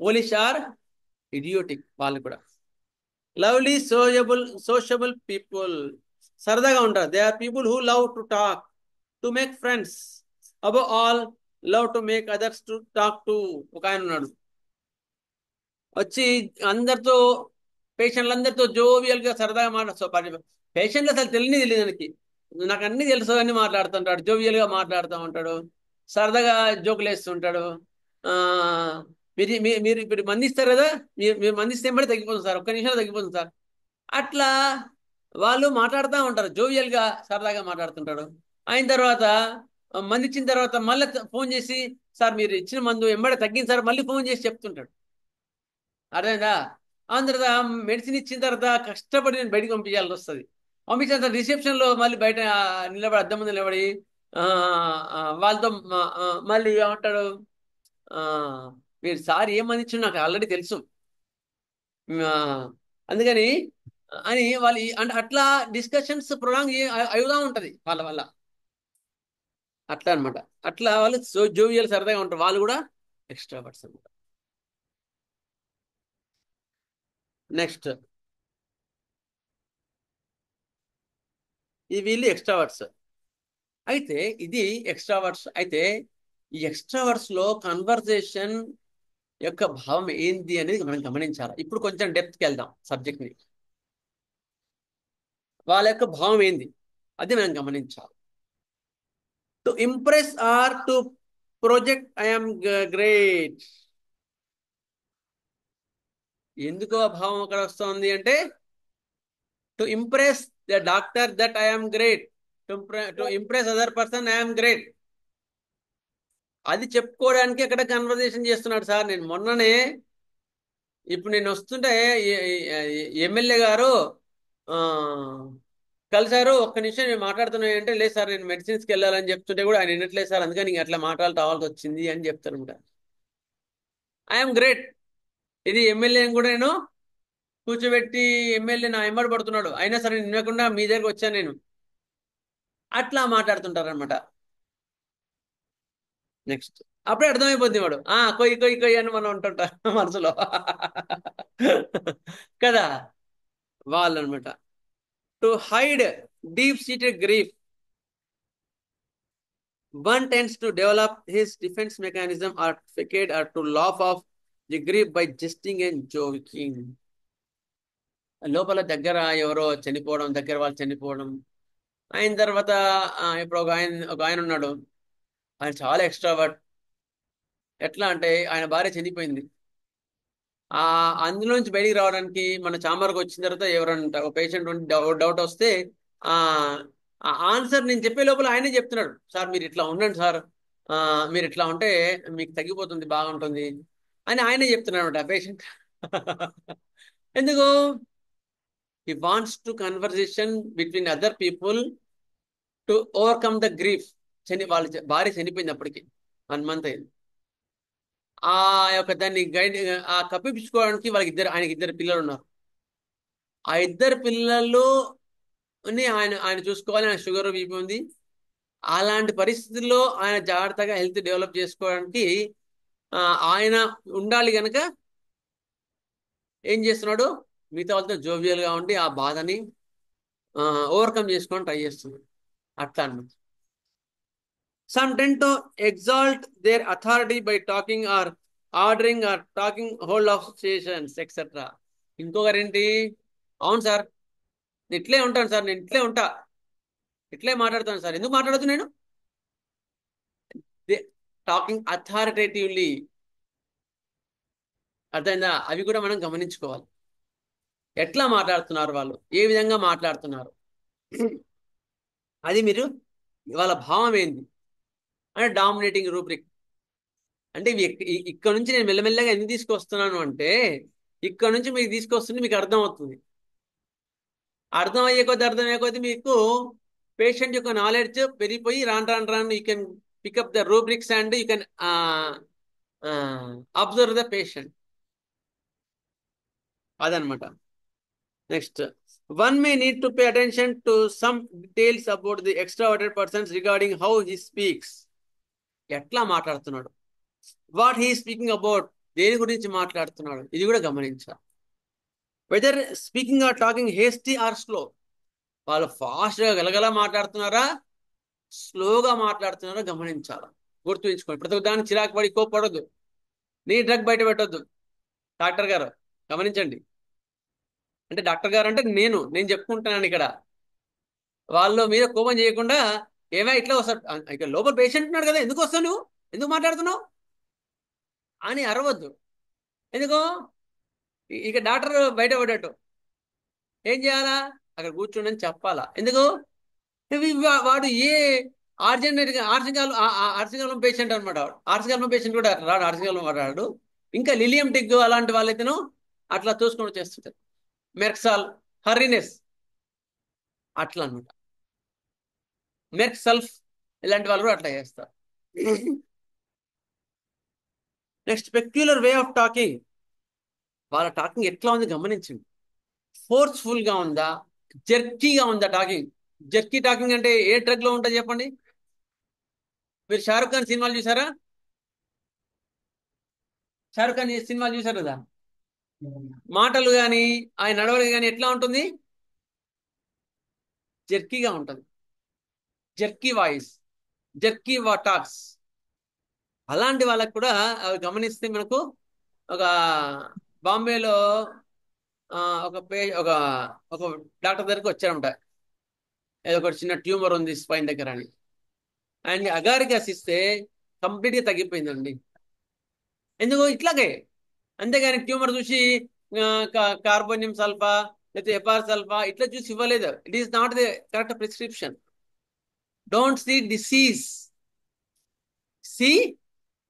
Speaker 1: Foolish or idiotic వాళ్ళు కూడా. లవ్లీ సోషబుల్ పీపుల్, సరదాగా ఉంటారు. They are people who love to talk, to make friends, above all love to make others to talk to. ఒక ఆయన ఉన్నాడు, వచ్చి అందరితో, పేషెంట్లందరితో జోవియల్గా సరదాగా మాట్లాడు. పేషెంట్లు అసలు తెలియదు దానికి, నాకు అన్ని తెలుసు అని మాట్లాడుతుంటాడు, జోవియల్గా మాట్లాడుతూ ఉంటాడు, సరదాగా జోకులు వేస్తుంటాడు. మీరు ఇప్పుడు మందిస్తారు కదా, మీరు మందిస్తే బట్టి తగ్గిపోతుంది సార్, 1 నిమిషంలో తగ్గిపోతుంది సార్. అట్లా వాళ్ళు మాట్లాడుతూ ఉంటారు, జోవియల్గా సరదాగా మాట్లాడుతుంటాడు. అయిన తర్వాత మంది ఇచ్చిన తర్వాత మళ్ళీ ఫోన్ చేసి, సార్ మీరు ఇచ్చిన మందు ఎంబడే తగ్గింది సార్, మళ్ళీ ఫోన్ చేసి చెప్తుంటాడు. అర్థమైందా? ఆ తర్వాత మెడిసిన్ ఇచ్చిన తర్వాత కష్టపడి నేను బయటకు పంపించాల్సి వస్తుంది. పంపించిన తర్వాత రిసెప్షన్లో మళ్ళీ బయట నిలబడి, అద్దం ముందు నిలబడి వాళ్ళతో మళ్ళీ ఏమంటాడు, మీరు సార్ ఏమని ఇచ్చిన నాకు ఆల్రెడీ తెలుసు, అందుకని అని వాళ్ళు అంటే అట్లా డిస్కషన్స్ ప్రొలాంగ్ అవుతూ ఉంటుంది వాళ్ళ వల్ల. అట్లా అనమాట. అట్లా వాళ్ళు జోవియల్ సరదాగా ఉంటారు, వాళ్ళు కూడా ఎక్స్ట్రావర్ట్స్ అనమాట. నెక్స్ట్ ఈ వీళ్ళు ఎక్స్ట్రావర్ట్స్. అయితే ఇది ఎక్స్ట్రావర్ట్స్. అయితే ఈ ఎక్స్ట్రావర్ట్స్ లో కన్వర్జేషన్ యొక్క భావం ఏంది అనేది మనం గమనించాలి. ఇప్పుడు కొంచెం డెప్త్కి వెళ్దాం సబ్జెక్ట్ ని. వాళ్ళ యొక్క భావం ఏంది అది మనం గమనించాలి. To impress or to project I'm great. ఎందుకు ఆ భావం అక్కడ వస్తుంది అంటే to impress the doctor that I'm great, to impress other person I'm great. అది చెప్పుకోవడానికి అక్కడ కన్వర్జేషన్ చేస్తున్నాడు సార్. నేను మొన్ననే ఇప్పుడు నేను వస్తుంటే ఎమ్మెల్యే గారు కలిసారు, ఒక్క నిమిషం నేను మాట్లాడుతున్నాయి అంటే, లేదు సార్ నేను మెడిసిన్స్కి వెళ్ళాలని చెప్తుంటే కూడా ఆయన వినట్లేదు సార్, అందుకని ఇంక అట్లా మాట్లాడాల్సి వచ్చింది అని చెప్తాను. I'm great. ఇది ఎమ్మెల్యేని కూడా నేను కూర్చోబెట్టి ఎమ్మెల్యే నా ఎంబడి పడుతున్నాడు, అయినా సరే నేను వినకుండా మీ దగ్గరకు వచ్చాను నేను, అట్లా మాట్లాడుతుంటారనమాట. నెక్స్ట్ అప్పుడే అర్థమైపోద్ది వాడు కొయ్యి కొయ్యి కొయ్యి అని మనం ఉంటుంటా మనసులో కదా వాళ్ళు అనమాట. To hide deep seated grief one tends to develop his defense mechanism or facade or to laugh off the grief by jesting and joking. లోపల దగ్గర ఎవరో చనిపోవడం, దగ్గర వాళ్ళు చనిపోవడం అయిన తర్వాత ఇప్పుడు ఒక ఆయన ఉన్నాడు, ఆయన చాలా ఎక్స్ట్రావర్ట్. ఎట్లా అంటే ఆయన భార్య చనిపోయింది, అందులోంచి బయటికి రావడానికి మన చాంబర్కి వచ్చిన తర్వాత ఎవరంట ఒక పేషెంట్ డౌట్ వస్తే ఆ ఆన్సర్ నేను చెప్పే లోపల ఆయనే చెప్తున్నాడు, సార్ మీరు ఇట్లా ఉండండి సార్, మీరు ఇట్లా ఉంటే మీకు తగ్గిపోతుంది, బాగుంటుంది అని ఆయనే చెప్తున్నాడు అనమాట పేషెంట్. ఎందుకు? He wants to conversation between other people to overcome the grief. వాళ్ళ భార్య చనిపోయింది అప్పటికి 1 month అయింది. ఆ యొక్క దాన్ని కప్పిపుచ్చుకోవడానికి ఆయనకి 2 పిల్లలు ఉన్నారు. ఆ 2 పిల్లలుని ఆయన చూసుకోవాలి. ఆయన షుగర్ బీపీ ఉంది. అలాంటి పరిస్థితుల్లో ఆయన జాగ్రత్తగా హెల్త్ డెవలప్ చేసుకోవడానికి ఆయన ఉండాలి కనుక ఏం చేస్తున్నాడు, మిగతా వాళ్ళతో జోవియల్గా ఉండి ఆ బాధని ఓవర్కమ్ చేసుకొని ట్రై చేస్తున్నాడు. అట్లా అన్నమాట. Some tend to exalt their authority by talking or ordering or taking hold of situations, etc. ఇంకొకరేంటి, అవును సార్ నేను ఇట్లే ఉంటాను సార్, నేను ఇట్లే ఉంటా, ఇట్లే మాట్లాడతాను సార్, ఎందుకు మాట్లాడదు నేను, టాకింగ్ అథారిటేటివ్లీ. అర్థమైందా? అవి కూడా మనం గమనించుకోవాలి. ఎట్లా మాట్లాడుతున్నారు వాళ్ళు, ఏ విధంగా మాట్లాడుతున్నారు, అది మీరు వాళ్ళ భావం ఏంది అంటే డామినేటింగ్ రూబ్రిక్. అంటే ఇక్కడ నుంచి నేను మెల్లమెల్లగా ఎందుకు తీసుకొస్తున్నాను అంటే, ఇక్కడ నుంచి మీకు తీసుకొస్తుంది మీకు అర్థమవుతుంది. అర్థమయ్యే కొద్ది మీకు పేషెంట్ యొక్క నాలెడ్జ్ పెరిగిపోయి రాను you can pick up the rubrics and you can observe the patient. అదనమాట. Next, one may need to pay attention to some details about the extroverted persons regarding how he speaks. ఎట్లా మాట్లాడుతున్నాడు, what he speaking about, దేని గురించి మాట్లాడుతున్నాడు, ఇది కూడా గమనించాలి. Whether speaking or talking hasty or slow, వాళ్ళు ఫాస్ట్గా గలగల మాట్లాడుతున్నారా, స్లోగా మాట్లాడుతున్నారా గమనించాలి. గుర్తుంచుకోండి. ప్రతి దాన్ని చిరాకు పడి కోప్పడద్దు, నీ డ్రగ్ బయట పెట్టొద్దు. డాక్టర్ గారు గమనించండి, అంటే డాక్టర్ గారు అంటే నేను చెప్పుకుంటున్నాను ఇక్కడ, వాళ్ళు మీద కోపం చేయకుండా ఏమైనా ఇట్లా వస్తాడు, ఇక లోపల పేషెంట్ ఉన్నాడు కదా, ఎందుకు వస్తావు నువ్వు, ఎందుకు మాట్లాడుతున్నావు అని అరవద్దు. ఎందుకు? ఇక డాక్టర్ బయట పడ్డట్టు ఏం చేయాలా, అక్కడ కూర్చోండి చెప్పాలా. ఎందుకు? వాడు ఏ ఆర్సిగాలం పేషెంట్ అనమాట. ఆర్సిగాలం పేషెంట్ కూడా రాడు, ఆర్సిగాలం వాడాడు. ఇంకా లిలియం టిగ్ అలాంటి వాళ్ళైతేనో అట్లా చూసుకొని చేస్తుంటారు. మెర్క్సాల్, హర్రినెస్ అట్లా అనమాట. మెర్క్ సెల్ఫ్ ఇలాంటి వాళ్ళు కూడా అట్లా చేస్తారు. Next, peculiar way of talking. వాళ్ళ టాకింగ్ ఎట్లా ఉంది గమనించండి. ఫోర్స్ఫుల్ గా ఉందా, జర్కీగా ఉందా టాకింగ్. జర్కీ టాకింగ్ అంటే ఏ డ్రగ్ లో ఉంటుంది చెప్పండి. మీరు షారుఖ్ ఖాన్ సినిమాలు చూసారా? షారుఖ్ ఖాన్ సినిమా చూశారు కదా, మాటలు కానీ ఆయన నడవడి కానీ ఎట్లా ఉంటుంది, జర్కీగా ఉంటుంది, జర్కీ వాయిస్, జర్కీ టాక్స్. అలాంటి వాళ్ళకు కూడా అవి గమనిస్తే మనకు ఒక బాంబేలో ఆ, ఒక ఒక డాక్టర్ దగ్గరికి వచ్చారంట, ఏదో ఒక చిన్న ట్యూమర్ ఉంది స్పైన్ దగ్గర అని. అండ్ అగారికస్ ఇస్తే కంప్లీట్ గా తగ్గిపోయిందండి. ఎందుకు ఇట్లాగే, అంతేగాని ట్యూమర్ చూసి కార్బోనియం సల్ఫా లేకపోతే ఎపార్ సల్ఫా ఇట్లా చూసి ఇవ్వలేదు. It is not the correct prescription. Don't see disease, see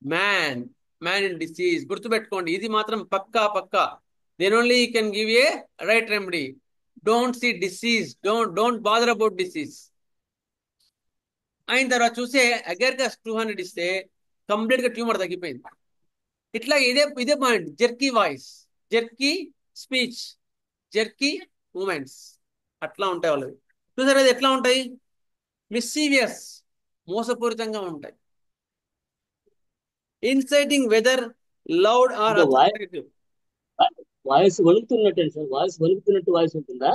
Speaker 1: man, man in disease. గుర్తుపెట్టుకోండి, ఇది మాత్రం పక్కా పక్కా. Then only you can give a right remedy. Don't see disease, don't bother about disease. అయిన తర్వాత చూసే అగర్కస్ 200 ఇస్తే కంప్లీట్ గా ట్యూమర్ తగ్గిపోయింది. ఇట్లా ఇదే ఇదే point. Jerky voice, jerky speech, jerky movements అట్లా ఉంటాయి వాళ్ళవి. చూసారు అది ఎట్లా ఉంటాయి, మిస్సీవియస్, మోసపూరితంగా ఉంటాయి. ఇన్సైటింగ్ వెదర్ లౌడ్ ఆర్
Speaker 8: ఇంకా
Speaker 1: అథారిటేటివ్.
Speaker 8: వాయిస్ వణుకుతున్నట్టు సార్, వాయిస్ వణుకుతున్నట్టు వాయిస్ ఉంటుందా?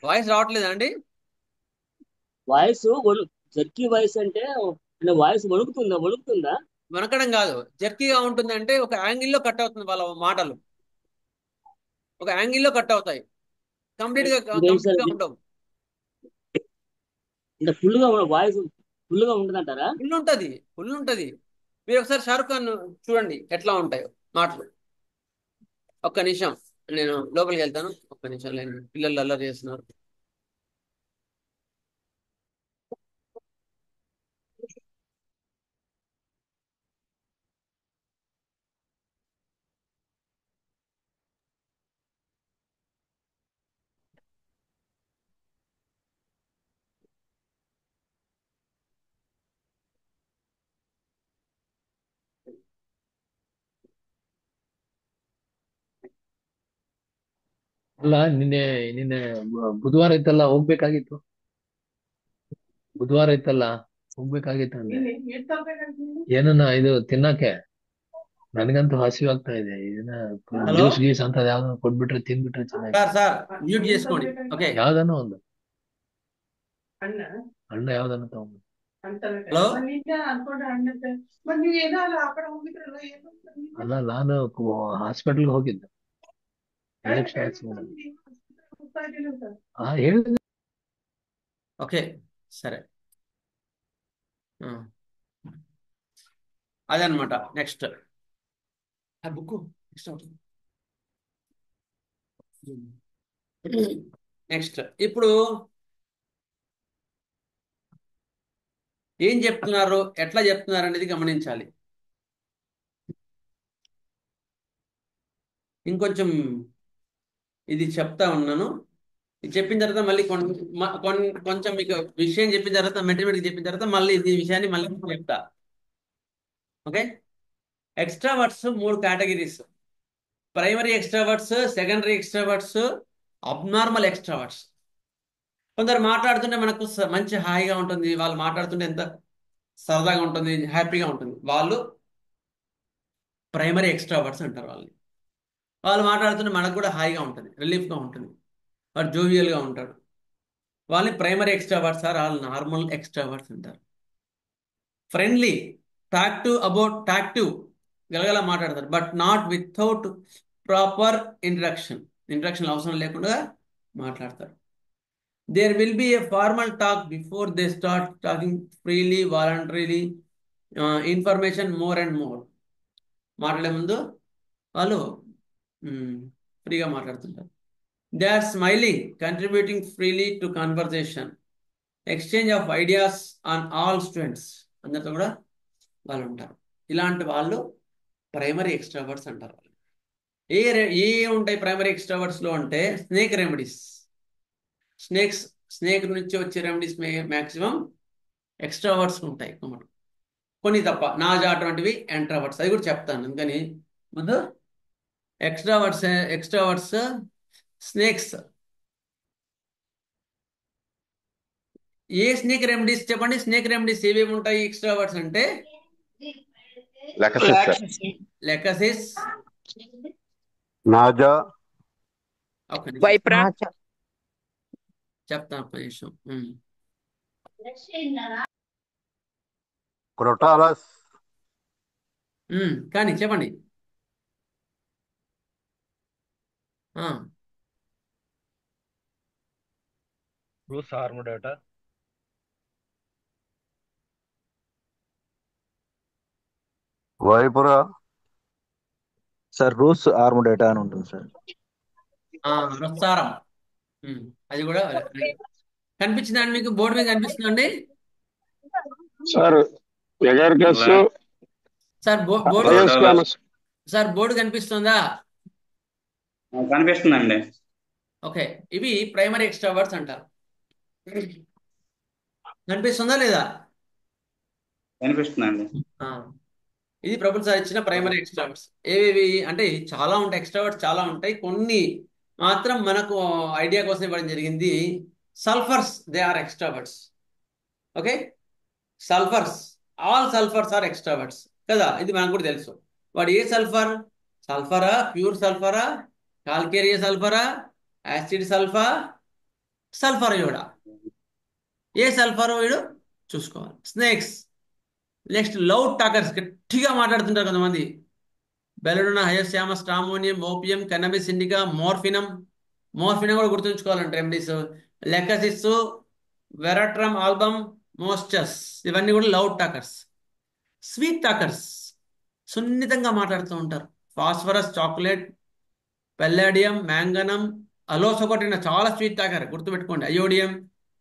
Speaker 1: వాయిస్ రావట్లేదా అండి?
Speaker 8: వాయిస్ జర్కీ వాయిస్ అంటే వాయిస్ వణుకుతుందా?
Speaker 1: వనకడం కాదు, జర్కీగా ఉంటుంది అంటే ఒక యాంగిల్లో కట్ అవుతుంది వాళ్ళ మాటలు, ఒక యాంగిల్లో కట్ అవుతాయి, కంప్లీట్
Speaker 8: ఇదేంటి సార్
Speaker 1: గా
Speaker 8: ఇది?
Speaker 1: ఉండవు.
Speaker 8: అంటే వాయిస్ ఫుల్ గా ఉంటుందంటారా?
Speaker 1: ఫుల్ ఉంటది. మీరు ఒకసారి షారుఖ్ ఖాన్ చూడండి ఎట్లా ఉంటాయో మాటలు. ఒక్క నిమిషం, నేను లోపలికి వెళ్తాను. ఒక్క నిమిషం, నేను పిల్లలు అల్లరి చేస్తున్నారు.
Speaker 9: ಅಲ್ಲ ನಿನ್ನೆ ನಿನ್ನೆ ಬುಧವಾರ ಇತ್ತಲ್ಲ ಹೋಗ್ಬೇಕಾಗಿತ್ತು. ಬುಧವಾರ ಇತ್ತಲ್ಲ ಹೋಗ್ಬೇಕಾಗಿತ್ತು ಅಂದೆ. ಏನನ್ನ ಇದು ತಿನ್ನಕ್ಕೆ ನನಗಂತೂ ಹಸಿವು ಆಗ್ತಾ ಇದೆ. ಇದನ್ನ
Speaker 1: హలో
Speaker 9: ಜ್ಯೂಸ್ ಗೀಸ್ ಅಂತ ಯಾವ್ದನ್ನ ಕೊಟ್ಬಿಟ್ರೆ ತಿನ್ಬಿಟ್ರೆ ಚೆನ್ನಾಗಿ.
Speaker 1: సార్ మ్యూట్ చేసుకోండి. ఓకే,
Speaker 9: ಯಾವ್ದನ್ನ ಒಂದು ಹಣ್ಣು ಯಾವ್ದನ್ನ ತಗೊಂಡು.
Speaker 1: హలో
Speaker 9: ಅಲ್ಲ ನಾನು ಹಾಸ್ಪಿಟಲ್ಗೆ ಹೋಗಿದ್ದೆ, ಇಂಜೆಕ್ಷನ್ ಹಾಕ್ಸ್ಕೊಂಡು. ಹೇಳಿದೆ.
Speaker 1: ఓకే సరే, అదనమాట. నెక్స్ట్ ఆ బుక్ నెక్స్ట్ ఇప్పుడు ఏం చెప్తున్నారు, ఎట్లా చెప్తున్నారు అనేది గమనించాలి. ఇంకొంచెం ఇది చెప్తా ఉన్నాను. ఇది చెప్పిన తర్వాత మళ్ళీ కొంచెం మీకు విషయం చెప్పిన తర్వాత మెటీరియల్ చెప్పిన తర్వాత మళ్ళీ ఈ విషయాన్ని మళ్ళీ చెప్తా. Okay, extroverts 3 categories: primary extroverts, secondary extroverts, abnormal extroverts. కొందరు మాట్లాడుతుంటే మనకు మంచి హాయిగా ఉంటుంది, వాళ్ళు మాట్లాడుతుంటే ఎంత సరదాగా ఉంటుంది, హ్యాపీగా ఉంటుంది, వాళ్ళు ప్రైమరీ ఎక్స్ట్రావర్ట్స్ అంటారు. వాళ్ళు మాట్లాడుతుంటే మనకు కూడా హాయిగా ఉంటుంది, రిలీఫ్గా ఉంటుంది, వాడు జోవియల్గా ఉంటాడు. వాళ్ళని primary extroverts or all normal extroverts అంటారు. ఫ్రెండ్లీ, టాక్టివ్ గలగల మాట్లాడతారు, but not without proper introduction అవసరం లేకుండా మాట్లాడతారు. There will be a formal talk before they start talking freely, voluntarily, information more and more. మాట్లాడే ముందు వాళ్ళు ఫ్రీగా మాట్లాడుతుంటారు. They are smiling, contributing freely to conversation, exchange of ideas on all students. అందరితో కూడా వాళ్ళు ఉంటారు. ఇలాంటి వాళ్ళు ప్రైమరీ ఎక్స్ట్రావర్ట్స్ అంటారు. ఏ ఉంటాయి ప్రైమరీ ఎక్స్ట్రావర్ట్స్ లో అంటే స్నేక్ రెమెడీస్, స్నేక్ నుంచి వచ్చే రెమెడీస్ మ్యాక్సిమం ఎక్స్ట్రావర్ట్స్ ఉంటాయి. కొన్ని తప్ప నాజా అటువంటివి ఎంట్రావర్ట్స్, అది కూడా చెప్తాను. అందుకని ముందు ఎక్స్ట్రావర్ట్స్ స్నేక్స్. ఏ స్నేక్ రెమెడీస్ చెప్పండి, స్నేక్ రెమెడీస్ ఏవేవి ఉంటాయి ఎక్స్ట్రావర్ట్స్ అంటే?
Speaker 10: Lachesis sir.
Speaker 1: లెకసిస్.
Speaker 4: నాజా.
Speaker 1: ఒక నిమిషం
Speaker 11: వైప్రా.
Speaker 1: చెప్తాను, ఒక నిమిషం.
Speaker 4: క్రోటాలస్.
Speaker 1: కానీ చెప్పండి.
Speaker 12: రూస్ ఆర్మడేటా.
Speaker 4: వైపురా.
Speaker 13: సార్ రూస్ ఆర్మడేటా అని ఉంటుంది సార్.
Speaker 1: రొస్సారం. అది కూడా కనిపించిందండి మీకు? బోర్డు మీద కనిపిస్తుందండి
Speaker 10: సార్ ఎగర్గస్.
Speaker 1: సార్? బోర్డు సార్, బోర్డు కనిపిస్తుందా?
Speaker 7: కనిపిస్తుందండి.
Speaker 1: ఓకే, ఇవి ప్రైమరీ ఎక్స్ట్రావర్ట్స్ అంటారు. కనిపిస్తుందా లేదా?
Speaker 7: కనిపిస్తుందండి.
Speaker 1: ఇది ప్రభుత్వ సార్ ఇచ్చిన ప్రైమరీ ఎక్స్ట్రావర్ట్స్. ఏవేవి అంటే చాలా ఉంటాయి, ఎక్స్ట్రావర్ట్స్ చాలా ఉంటాయి. కొన్ని మాత్రం మనకు ఐడియా కోసం ఇవ్వడం జరిగింది. Sulphurs, they are extroverts. Okay, sulphurs, all sulphurs are extroverts కదా, ఇది మనకు కూడా తెలుసు. వాడు ఏ సల్ఫర్? సల్ఫరా, ప్యూర్ సల్ఫరా, కాల్కేరియా సల్ఫరా, యాసిడ్ సల్ఫర్, సల్ఫర్ యోడా, ఏ సల్ఫర్ వీడు చూసుకోవాలి. స్నేక్స్. నెక్స్ట్ లౌడ్ టాకర్స్, గట్టిగా మాట్లాడుతుంటారు కొంతమంది. బెలూనా, hyoscyamus, stramonium, opium, cannabis indica, morphinum. Morphinum కూడా గుర్తుంచుకోవాలంటే రెమెడీస్. లెకసిస్, వెరాట్రమ్ ఆల్బమ్, మోస్టస్, ఇవన్నీ కూడా లౌడ్ టాకర్స్. స్వీట్ టాకర్స్, సున్నితంగా మాట్లాడుతూ ఉంటారు. ఫాస్ఫరస్, చాక్లెట్, పెల్లాడియం, మ్యాంగనం, అలోసొకటిన చాలా స్వీట్ టాకర్, గుర్తుపెట్టుకోండి. అయోడియం,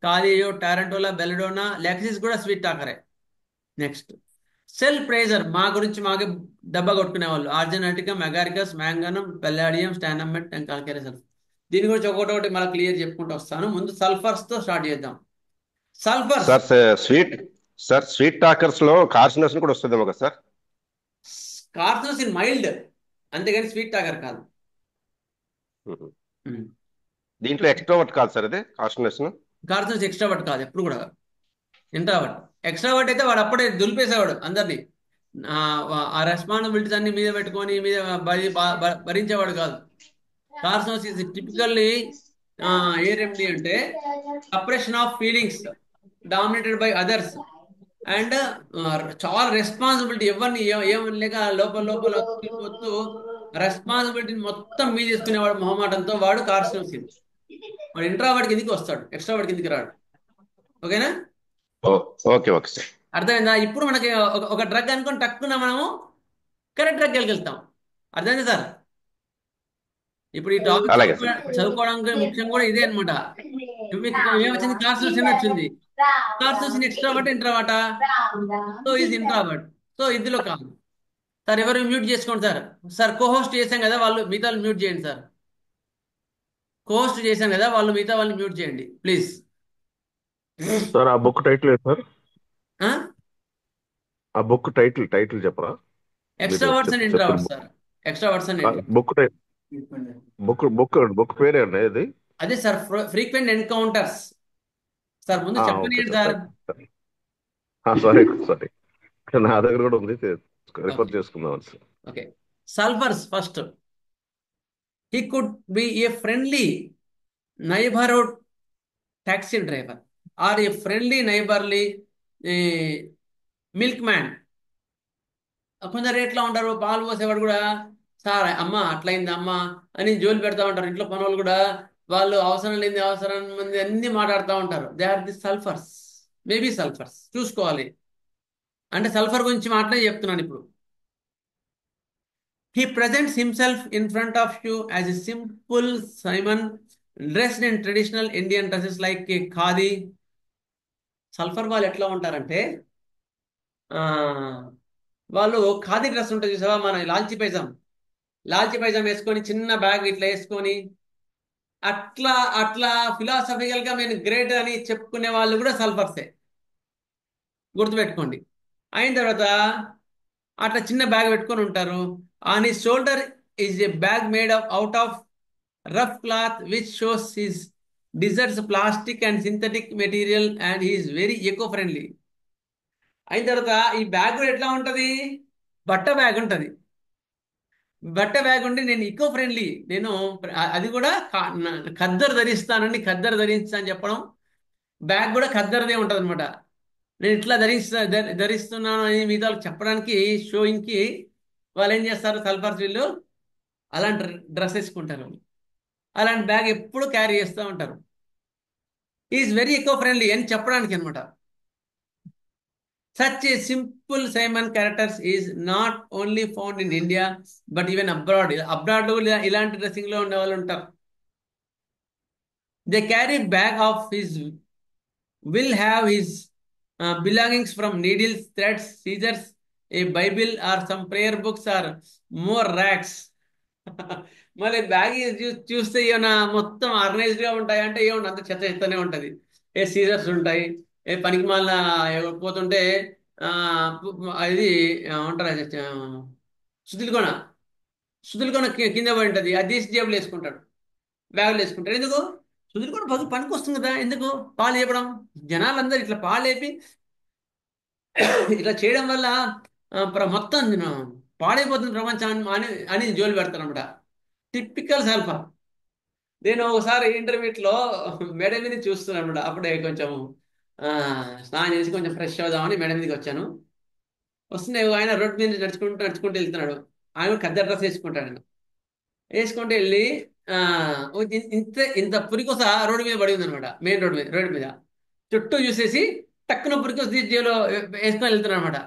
Speaker 1: కాలియో, టారంటోలా, బెలడోనా, లెక్సిస్ కూడా స్వీట్ టాకరే. నెక్స్ట్ సెల్ ప్రైజర్, మా గురించి మాకే దెబ్బ కొట్టుకునే వాళ్ళు. ఆర్జెనటికా, మెగారికస్, మ్యాంగనం, పెల్లాడియం, స్టానమెట్ అండ్ కాల్కేరియా సల్ఫర్. దీని గురించి ఒకటి మళ్ళీ క్లియర్ చెప్పుకుంటూ వస్తాను. ముందు సల్ఫర్స్ తో స్టార్ట్ చేద్దాం. సల్ఫర్
Speaker 10: సార్ స్వీట్ టాకర్స్ లో కార్సినస్ కూడా వస్తుందేమో కదా సార్?
Speaker 1: కార్సినస్ ఇన్ మైల్డ్, అంతేగాని స్వీట్ టాకర్ కాదు.
Speaker 10: దీంట్లో ఎక్స్ట్రావర్ట్ కాదు సార్ ఇది కార్సినస్.
Speaker 1: కార్సినస్ ఎక్స్ట్రావర్ట్ కాదు, ఎప్పుడు కూడా ఇంట్రావర్ట్. ఎక్స్ట్రావర్ట్ అయితే వాడు అప్పుడే దులిపేసేవాడు అందరినీ. ఆ రెస్పాన్సిబిలిటీస్ అన్ని మీద పెట్టుకొని మీద భరించేవాడు కాదు. కార్సినస్ ఇస్ టిపికల్లీ ఏ రెమెడీ అంటే suppression of feelings dominated by others and చాలా రెస్పాన్సిబిలిటీ. ఎవరిని ఏమని లేక లోపల లోపల వస్తూ రెస్పాన్సిబిలిటీని మొత్తం మీద తీసుకునేవాడు మొహమాటంతో. వాడు కార్సినస్. వాడు ఇంట్రావర్ట్ కిందికి వస్తాడు, ఎక్స్ట్రావర్ట్ కిందికి రాడు. ఓకేనా?
Speaker 10: ఓకే ఓకే సార్,
Speaker 1: అర్థమైందా? ఇప్పుడు మనకి ఒక డ్రగ్ అనుకొని టక్కున మనము కరెక్ట్ డ్రగ్ వెళ్తాం. అర్థమైందా సార్? ఇప్పుడు ఈ టాపిక్ చదువుకోవడానికి ముఖ్యం కూడా ఇదే అనమాట. మీకు ఏమొచ్చింది? కార్సినస్ వచ్చింది. కార్సినస్ ఎక్స్ట్రావర్ట్, ఇంట్రావర్టా? సో ఇది ఇంట్రావర్ట్. సో ఇందులో కాదు సార్. ఎవరు మ్యూట్ చేసుకోండి సార్. సార్ కోహోస్ట్ చేశాం కదా, వాళ్ళు మిగతా మ్యూట్ చేయండి సార్. కోహోస్ట్ చేశాం కదా, వాళ్ళు మిగతా వాళ్ళని మ్యూట్ చేయండి ప్లీజ్.
Speaker 14: సార్ ఆ బుక్ టైటిల్ ఏంటి సార్? ఆ బుక్ టైటిల్ చెప్పరా?
Speaker 1: Extroverts and introverts sir. Extroverts and
Speaker 14: book పేరే అండి ఇది?
Speaker 1: అదే సార్, ఫ్రీక్వెంట్ ఎన్కౌంటర్స్. సార్ ముందు చెప్పండి సార్.
Speaker 14: సారీ నా దగ్గర కూడా ఉంది, రిఫర్ చేసుకుందాం sir.
Speaker 1: Okay, sulphurs first. He could be a friendly neighbourhood taxi driver or a friendly neighborly milkman. కొందరు ఎట్లా ఉంటారు, పాలు పోసేవాడు కూడా సార్ అమ్మ అట్లయింది అమ్మ అని జోలు పెడతా ఉంటారు. ఇంట్లో పని వాళ్ళు కూడా వాళ్ళు అవసరం లేని అవసరం మంది అన్ని మాట్లాడుతూ ఉంటారు. They are the sulphurs, maybe sulphurs. చూసుకోవాలి అంటే సల్ఫర్ గురించి మాట్లాడి చెప్తున్నాను ఇప్పుడు. He presents himself in front of you as a simple Simon dressed in traditional Indian dresses like khadi. Sulphur వాళ్ళు ఎట్లా ఉంటారంటే వాళ్ళు ఖాదీ డ్రెస్ ఉంటుంది చూసావా, మన లాల్చి పైజాం వేసుకొని చిన్న బ్యాగ్ ఇట్లా వేసుకొని అట్లా అట్లా ఫిలాసఫికల్ గా నేను గ్రేట్ అని చెప్పుకునే వాళ్ళు కూడా సల్ఫర్సే, గుర్తుపెట్టుకోండి. అయిన తర్వాత అట్లా చిన్న బ్యాగ్ పెట్టుకొని ఉంటారు. On his shoulder is a bag made out of rough cloth which shows his deserts plastic and synthetic material and he is very eco friendly. అయిన తర్వాత ఈ బ్యాగ్ కూడా ఎట్లా ఉంటది? బట్ట బ్యాగ్ ఉంటుంది. బట్ట బ్యాగ్ ఉండి నేను ఈకో ఫ్రెండ్లీ, నేను అది కూడా ఖద్దరు ధరిస్తానండి, ఖద్దరు ధరించా అని చెప్పడం. బ్యాగ్ కూడా ఖద్దరుదే ఉంటుంది అనమాట. నేను ఇట్లా ధరిస్తున్నాను అని మిగతా వాళ్ళకి చెప్పడానికి, షోయింగ్కి వాళ్ళు ఏం చేస్తారు, సల్ఫర్స్ వీళ్ళు అలాంటి డ్రెస్ వేసుకుంటారు. అలాంటి బ్యాగ్ ఎప్పుడు క్యారీ చేస్తూ ఉంటారు. ఈజ్ వెరీ ఈకో ఫ్రెండ్లీ అని చెప్పడానికి అనమాట. Such a simple Simon characters is not only found in India but even abroad. Abroad ఇలాంటి డ్రెస్సింగ్ లో ఉండే వాళ్ళు ఉంటారు. They carry bag of his will have his belongings from needles, threads, scissors, a Bible or some prayer books or more racks. మళ్ళీ bag చూస్తే ఏమన్నా మొత్తం organised గా ఉంటాయి అంటే ఏమన్నా అంత చెత్త చెత్తనే ఉంటది. ఏ సీజర్స్ ఉంటాయి, ఏ పనికి మాల పోతుంటే ఆ ఇది ఉంటారు, సుతులుకొన సుతులుకొన కింద పడి ఉంటుంది, అది తీసి జేబులు వేసుకుంటాడు, బ్యాగులు వేసుకుంటాడు. ఎందుకు? సుధీర్ కూడా పనికి వస్తుంది కదా, ఎందుకు పాలు వేపడం. జనాలందరూ ఇట్లా పాలు వేపి ఇట్లా చేయడం వల్ల మొత్తం పాడైపోతుంది ప్రపంచం అని జోలు పెడతారు అనమాట. Typical sulphur. నేను ఒకసారి ఇంటర్మీడియట్లో మేడ మీద చూస్తున్నాను అనమాట. అప్పుడే కొంచెం స్నానం చేసి కొంచెం ఫ్రెష్ అవుదామని మేడ మీదకి వచ్చాను. వస్తున్నాయి, ఆయన రోడ్డు మీద నడుచుకుంటూ నడుచుకుంటూ వెళ్తున్నాడు. ఆయన కద్దె డ్రెస్ వేసుకుంటాడు. వేసుకుంటూ వెళ్ళి ఇంత ఇంత పురికొస రోడ్డు మీద పడి ఉందనమాట. మెయిన్ రోడ్డు మీద చుట్టూ చూసేసి టక్కున పురికొస తీసి జేబులో వేసుకొని వెళ్తున్నాడు అనమాట.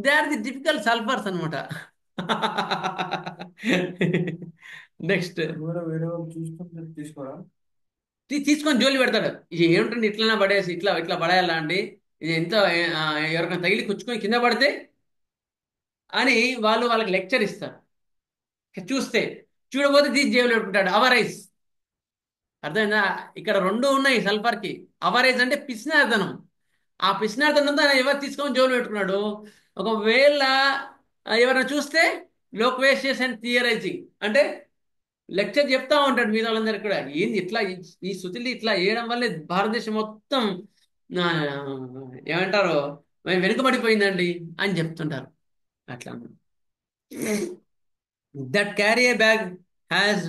Speaker 1: దే ఆర్ ది టిపికల్ సల్ఫర్స్ అనమాట. నెక్స్ట్ తీసుకొని జోలి పెడతాడు. ఇది ఏమిటండి ఇట్లనే పడేసి ఇట్లా ఇట్లా పడేయాలా అండి, ఇది ఎంత ఎవరికైనా తగిలి కుచ్చుకొని కింద పడితే అని వాళ్ళకి లెక్చర్ ఇస్తారు. చూస్తే చూడబోతే తీసి జేబులో పెట్టుకుంటాడు. అవరైజ్. అర్థమైందా? ఇక్కడ రెండు ఉన్నాయి సల్ఫర్కి. అవరైజ్ అంటే పిసినార్దనం. ఆ పిసినార్దనంతో ఎవరు తీసుకొని జోలు పెట్టుకున్నాడు. ఒకవేళ ఎవరైనా చూస్తే లోక్వేషియస్ అండ్ థియరైజింగ్ అంటే లెక్చర్ చెప్తా ఉంటాడు మీద వాళ్ళందరికీ కూడా. ఏంది ఇట్లా ఈ శృతులు ఇట్లా వేయడం వల్లే భారతదేశం మొత్తం ఏమంటారు వెనుకబడిపోయిందండి అని చెప్తుంటారు. అట్లా that carry a bag has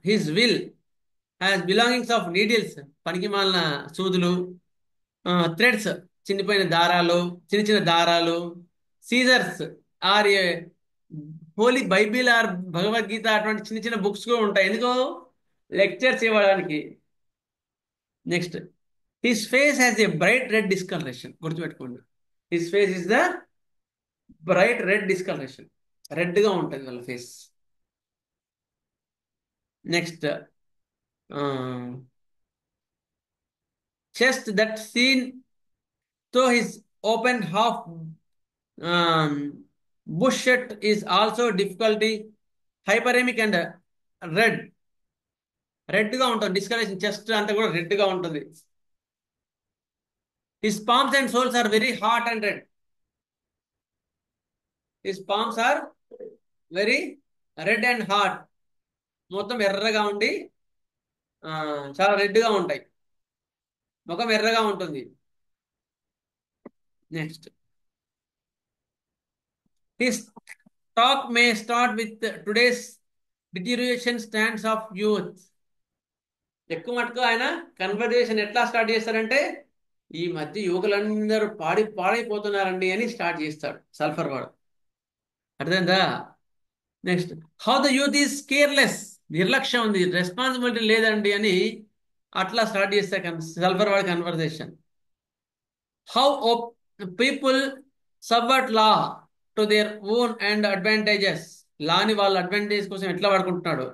Speaker 1: his will has belongings of needles, పనికి మాలిన సూదులు, థ్రెడ్స్, చిన్నపోయిన దారాలు, చిన్న చిన్న దారాలు, scissors or a holy Bible or Bhagavad Gita, అటువంటి చిన్న చిన్న బుక్స్ కూడా ఉంటాయి. ఎందుకు? లెక్చర్స్ ఇవ్వడానికి. Next, his face has a bright red discolouration. గుర్తుపెట్టుకోండి, his face is the bright red discolouration. రెడ్గా ఉంటుంది వాళ్ళ face. Next, chest that seen through his open half bush shirt is also difficulty, hyperemic and red గా ఉంటుంది. Discolouration, chest అంతా కూడా red గా ఉంటుంది. His palms and soles are very hot and red. His palms are very red and hot. మొత్తం ఎర్రగా ఉండి చాలా రెడ్గా ఉంటాయి. ముఖం ఎర్రగా ఉంటుంది. Next, his talk may start with today's deterioration stands of youth. ఎక్కువ మటుకు ఆయన కన్వర్జేషన్ ఎట్లా స్టార్ట్ చేస్తారంటే, ఈ మధ్య యువకులందరూ పాడైపోతున్నారండి అని స్టార్ట్ చేస్తాడు సల్ఫర్ వాడు. అర్థమైందా? Next, how the youth is careless. నిర్లక్ష్యం ఉంది, రెస్పాన్సిబిలిటీ లేదండి అని అట్లా స్టార్ట్ చేస్తే సల్ఫర్ వాడి conversation. How people subvert law to their own and advantages. లాని వాళ్ళ అడ్వాంటేజ్ కోసం ఎట్లా వాడుకుంటున్నాడు.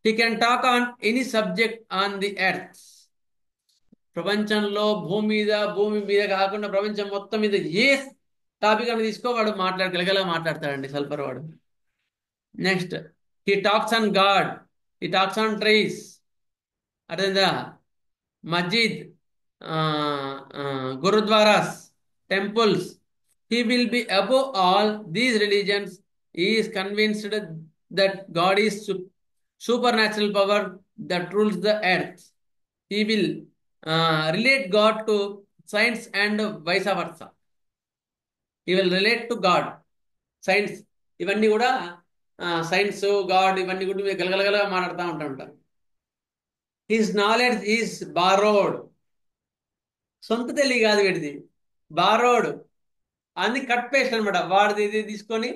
Speaker 1: He can talk on any subject on the earth. ప్రపంచంలో భూమి మీద కాకుండా ప్రపంచం మొత్తం మీద ఏ టాపిక్ అని తీసుకో వాడు గలగలా మాట్లాడతాడండి సల్ఫర్ వాడు. Next, he talks on God, he talks on trees. అర్థందా? Masjid, gurudwaras, temples. He will be above all these religions. He is convinced that God is supernatural power that rules the earth. He will relate God to science and vice versa. He will relate to God science ఇవన్నీ కూడా science God ఇవన్నీ కూడా గలగలగల మాట్లాడుతూ ఉంటారు. His knowledge is borrowed. సొంత తెలివి కాదు వీడిది, బారోడ్. అన్ని కట్ పేస్ట్ అనమాట. వాడిది ఇది తీసుకొని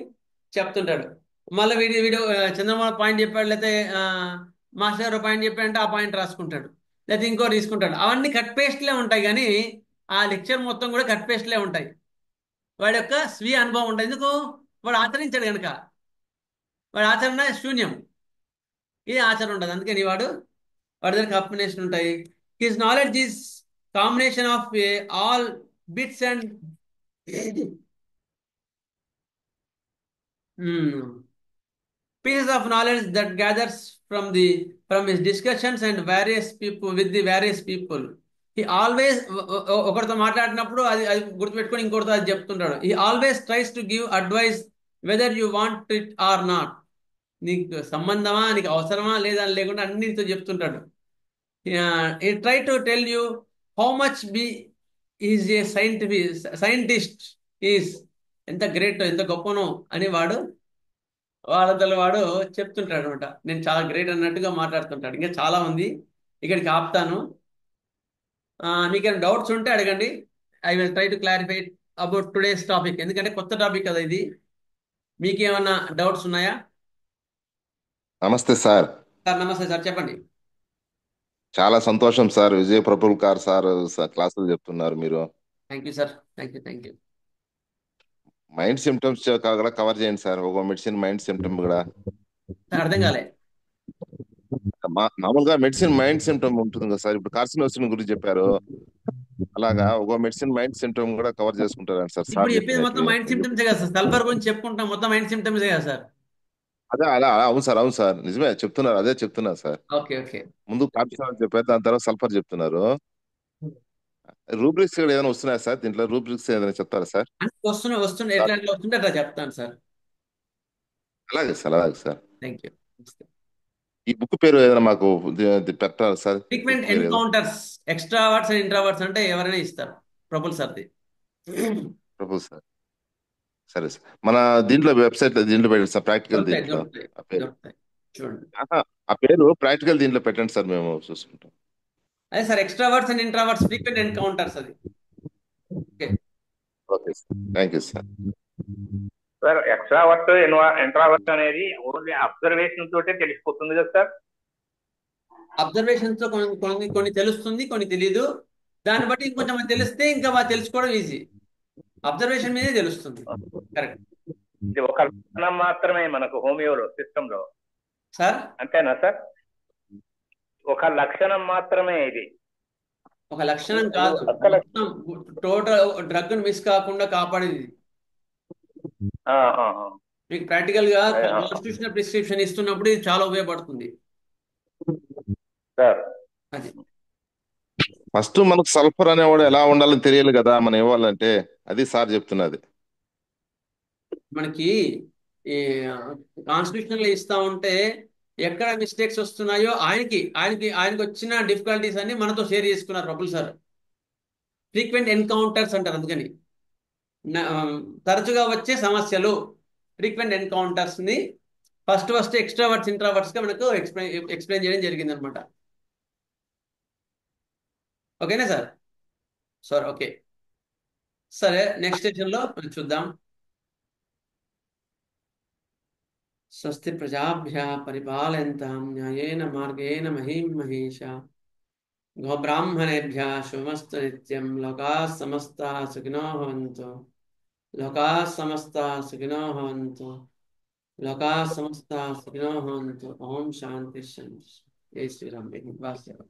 Speaker 1: చెప్తుంటాడు. మళ్ళీ వీడు చంద్రబాబు పాయింట్ చెప్పాడు, లేకపోతే మాస్టర్ గారు పాయింట్ చెప్పాడంటే ఆ పాయింట్ రాసుకుంటాడు, లేకపోతే ఇంకోటి తీసుకుంటాడు. అవన్నీ కట్ పేస్ట్లే ఉంటాయి, కానీ ఆ లెక్చర్ మొత్తం కూడా కట్ పేస్ట్లే ఉంటాయి. వాడి యొక్క స్వీయ అనుభవం ఉంటుంది. ఎందుకు? వాడు ఆచరించాడు కనుక. వాడి ఆచరణ శూన్యం, ఇది ఆచరణ ఉండదు. అందుకని వాడి దగ్గర కాంబినేషన్ ఉంటాయి. His knowledge is combination of all bits and pieces of knowledge that gathers from his discussions and various people with the various people. He always ఒకరితో మాట్లాడినప్పుడు అది గుర్తుపెట్టుకొని ఇంకొకరితో అది చెప్తుంటాడు. He always tries to give advice whether you want it or not. నీకు సంబంధమా, నీకు అవసరమా లేదా అని లేకుండా అన్నిటితో చెప్తుంటాడు. He try to tell you how much is a scientist is, ఎంత గ్రేట్ ఎంత గొప్పనో అని వాడు చెప్తుంటాడు అనమాట. నేను చాలా గ్రేట్ అన్నట్టుగా మాట్లాడుతుంటాడు. ఇంకా చాలా ఉంది, ఇక్కడికి ఆపుతాను. మీకేమైనా డౌట్స్ ఉంటే అడగండి. I will try to clarify about today's topic, ఎందుకంటే కొత్త టాపిక్ కదా ఇది. మీకేమన్నా డౌట్స్ ఉన్నాయా?
Speaker 11: నమస్తే సార్.
Speaker 1: సార్ నమస్తే సార్, చెప్పండి.
Speaker 11: చాలా సంతోషం సార్, విజయ్ ప్రఫుల్కర్ సార్ క్లాసులు చెప్తున్నారు మీరు.
Speaker 1: Thank you sir, thank you.
Speaker 11: Mind symptoms కూడా కవర్ చేయండి సార్. ఒక మెడిసిన్ మైండ్ సిమ్టమ్ కూడా
Speaker 1: అర్థం కాలే.
Speaker 11: మామూలుగా మెడిసిన్ మైండ్ సిమ్టమ్ ఉంటుంది కదా సార్. ఇప్పుడు కార్సినోసిన్ గురించి చెప్పారు, అలాగా ఒక మెడిసిన్ మైండ్ సిమ్టమ్ కూడా కవర్ చేసుకుంటారు సార్.
Speaker 1: ఇప్పుడు చెప్పేది మొత్తం మైండ్ సిమ్టమ్సే కదా సార్. సల్ఫర్ గురించి చెప్పుకుంటాం, మొత్తం మైండ్ సిమ్టమ్సే కదా సార్.
Speaker 11: అదే అలా అవును సార్ నిజమే చెప్తున్నారు, అదే చెప్తున్నారు సార్.
Speaker 1: ఓకే.
Speaker 11: ముందు కార్సినోసిన్ చెప్పారు, దాని తర్వాత సల్ఫర్ చెప్తున్నారు. రూబ్రిక్స్ ఏదైనా వస్తున్నాయా సార్? దీంట్లో రూబ్రిక్స్ ఏదైనా చెప్తారా సార్?
Speaker 1: వస్తున్నాయి ఎట్లా వస్తుంటే అట్లా చెప్తాను సార్.
Speaker 11: అలాగే సార్.
Speaker 1: Thank you.
Speaker 11: ఈ బుక్ పేరు ఏదైనా మాకు పెట్టాలి సార్.
Speaker 1: Frequent encounters, extroverts and introverts అంటే ఎవరైనా ఇస్తారు. ప్రఫుల్ సార్ది.
Speaker 11: ప్రఫుల్ సార్, సరే సార్. మన దీంట్లో వెబ్సైట్ దీంట్లో పెట్టండి సార్, ప్రాక్టికల్ దీంట్లో
Speaker 1: చూడండి.
Speaker 11: ఆ పేరు ప్రాక్టికల్ దీంట్లో పెట్టండి సార్, మేము చూసుకుంటాం.
Speaker 1: అదే sir, extroverts and introverts frequent encounters అది.
Speaker 11: Okay sir, thank you sir.
Speaker 15: Sir extrovert introvert అనేది ఓన్లీ అబ్జర్వేషన్ తోటే తెలిసిపోతుంది కదా సార్?
Speaker 1: అబ్జర్వేషన్ తో కొన్ని తెలుస్తుంది, కొన్ని తెలియదు. దాన్ని బట్టి ఇంకొంచెం తెలిస్తే ఇంకా తెలుసుకోవడం ఈజీ. అబ్జర్వేషన్ మీదే తెలుస్తుంది. కరెక్ట్.
Speaker 15: ఇది ఒక లక్షణం మాత్రమే మనకు హోమియోలో సిస్టమ్ లో
Speaker 1: సార్.
Speaker 15: అంతేనా సార్? ఒక లక్షణం మాత్రమే ఇది.
Speaker 1: ఒక లక్షణం కాదు, టోటల్ డ్రగ్ మిస్ కాకుండా కాపాడేది. మీకు ప్రాక్టికల్ గా కాన్స్టిట్యూషనల్ ప్రిస్క్రిప్షన్ ఇస్తున్నప్పుడు ఇది చాలా ఉపయోగపడుతుంది. అది
Speaker 11: ఫస్ట్ మనకు సల్ఫర్ అనేవాడు ఎలా ఉండాలని తెలియాలి కదా మనం ఇవ్వాలంటే, అది సార్ చెప్తున్నది.
Speaker 1: మనకి ఈ కాన్స్టిట్యూషనల్ ఇస్తా ఉంటే ఎక్కడ మిస్టేక్స్ వస్తున్నాయో ఆయనకి వచ్చిన డిఫికల్టీస్ అన్ని మనతో షేర్ చేసుకున్నారు ప్రఫుల్ సార్. ఫ్రీక్వెంట్ ఎన్కౌంటర్స్ అంటారు, అందుకని తరచుగా వచ్చే సమస్యలు ఫ్రీక్వెంట్ ఎన్కౌంటర్స్ ని ఫస్ట్ ఎక్స్ట్రావర్ట్స్ ఇంట్రావర్ట్స్ గా మనకు ఎక్స్ప్లెయిన్ చేయడం జరిగింది అనమాట. ఓకేనా సార్? ఓకే సరే, నెక్స్ట్ సెషన్ లో చూద్దాం. స్వస్తి ప్రజాభ్యः పరిపాలయంతాం న్యాయేన మార్గేణ మహీం మహేషా. గోబ్రాహ్మణేభ్యः శుభమస్తు నిత్యం. లోకాः సమస్తాः సుఖినో భవంతు. లోకాः సమస్తాः సుఖినో భవంతు. లోకాः సమస్తాः సుఖినో భవంతు. ఓం శాంతి శాంతి. జై శ్రీరామ్. వాసుదేవ.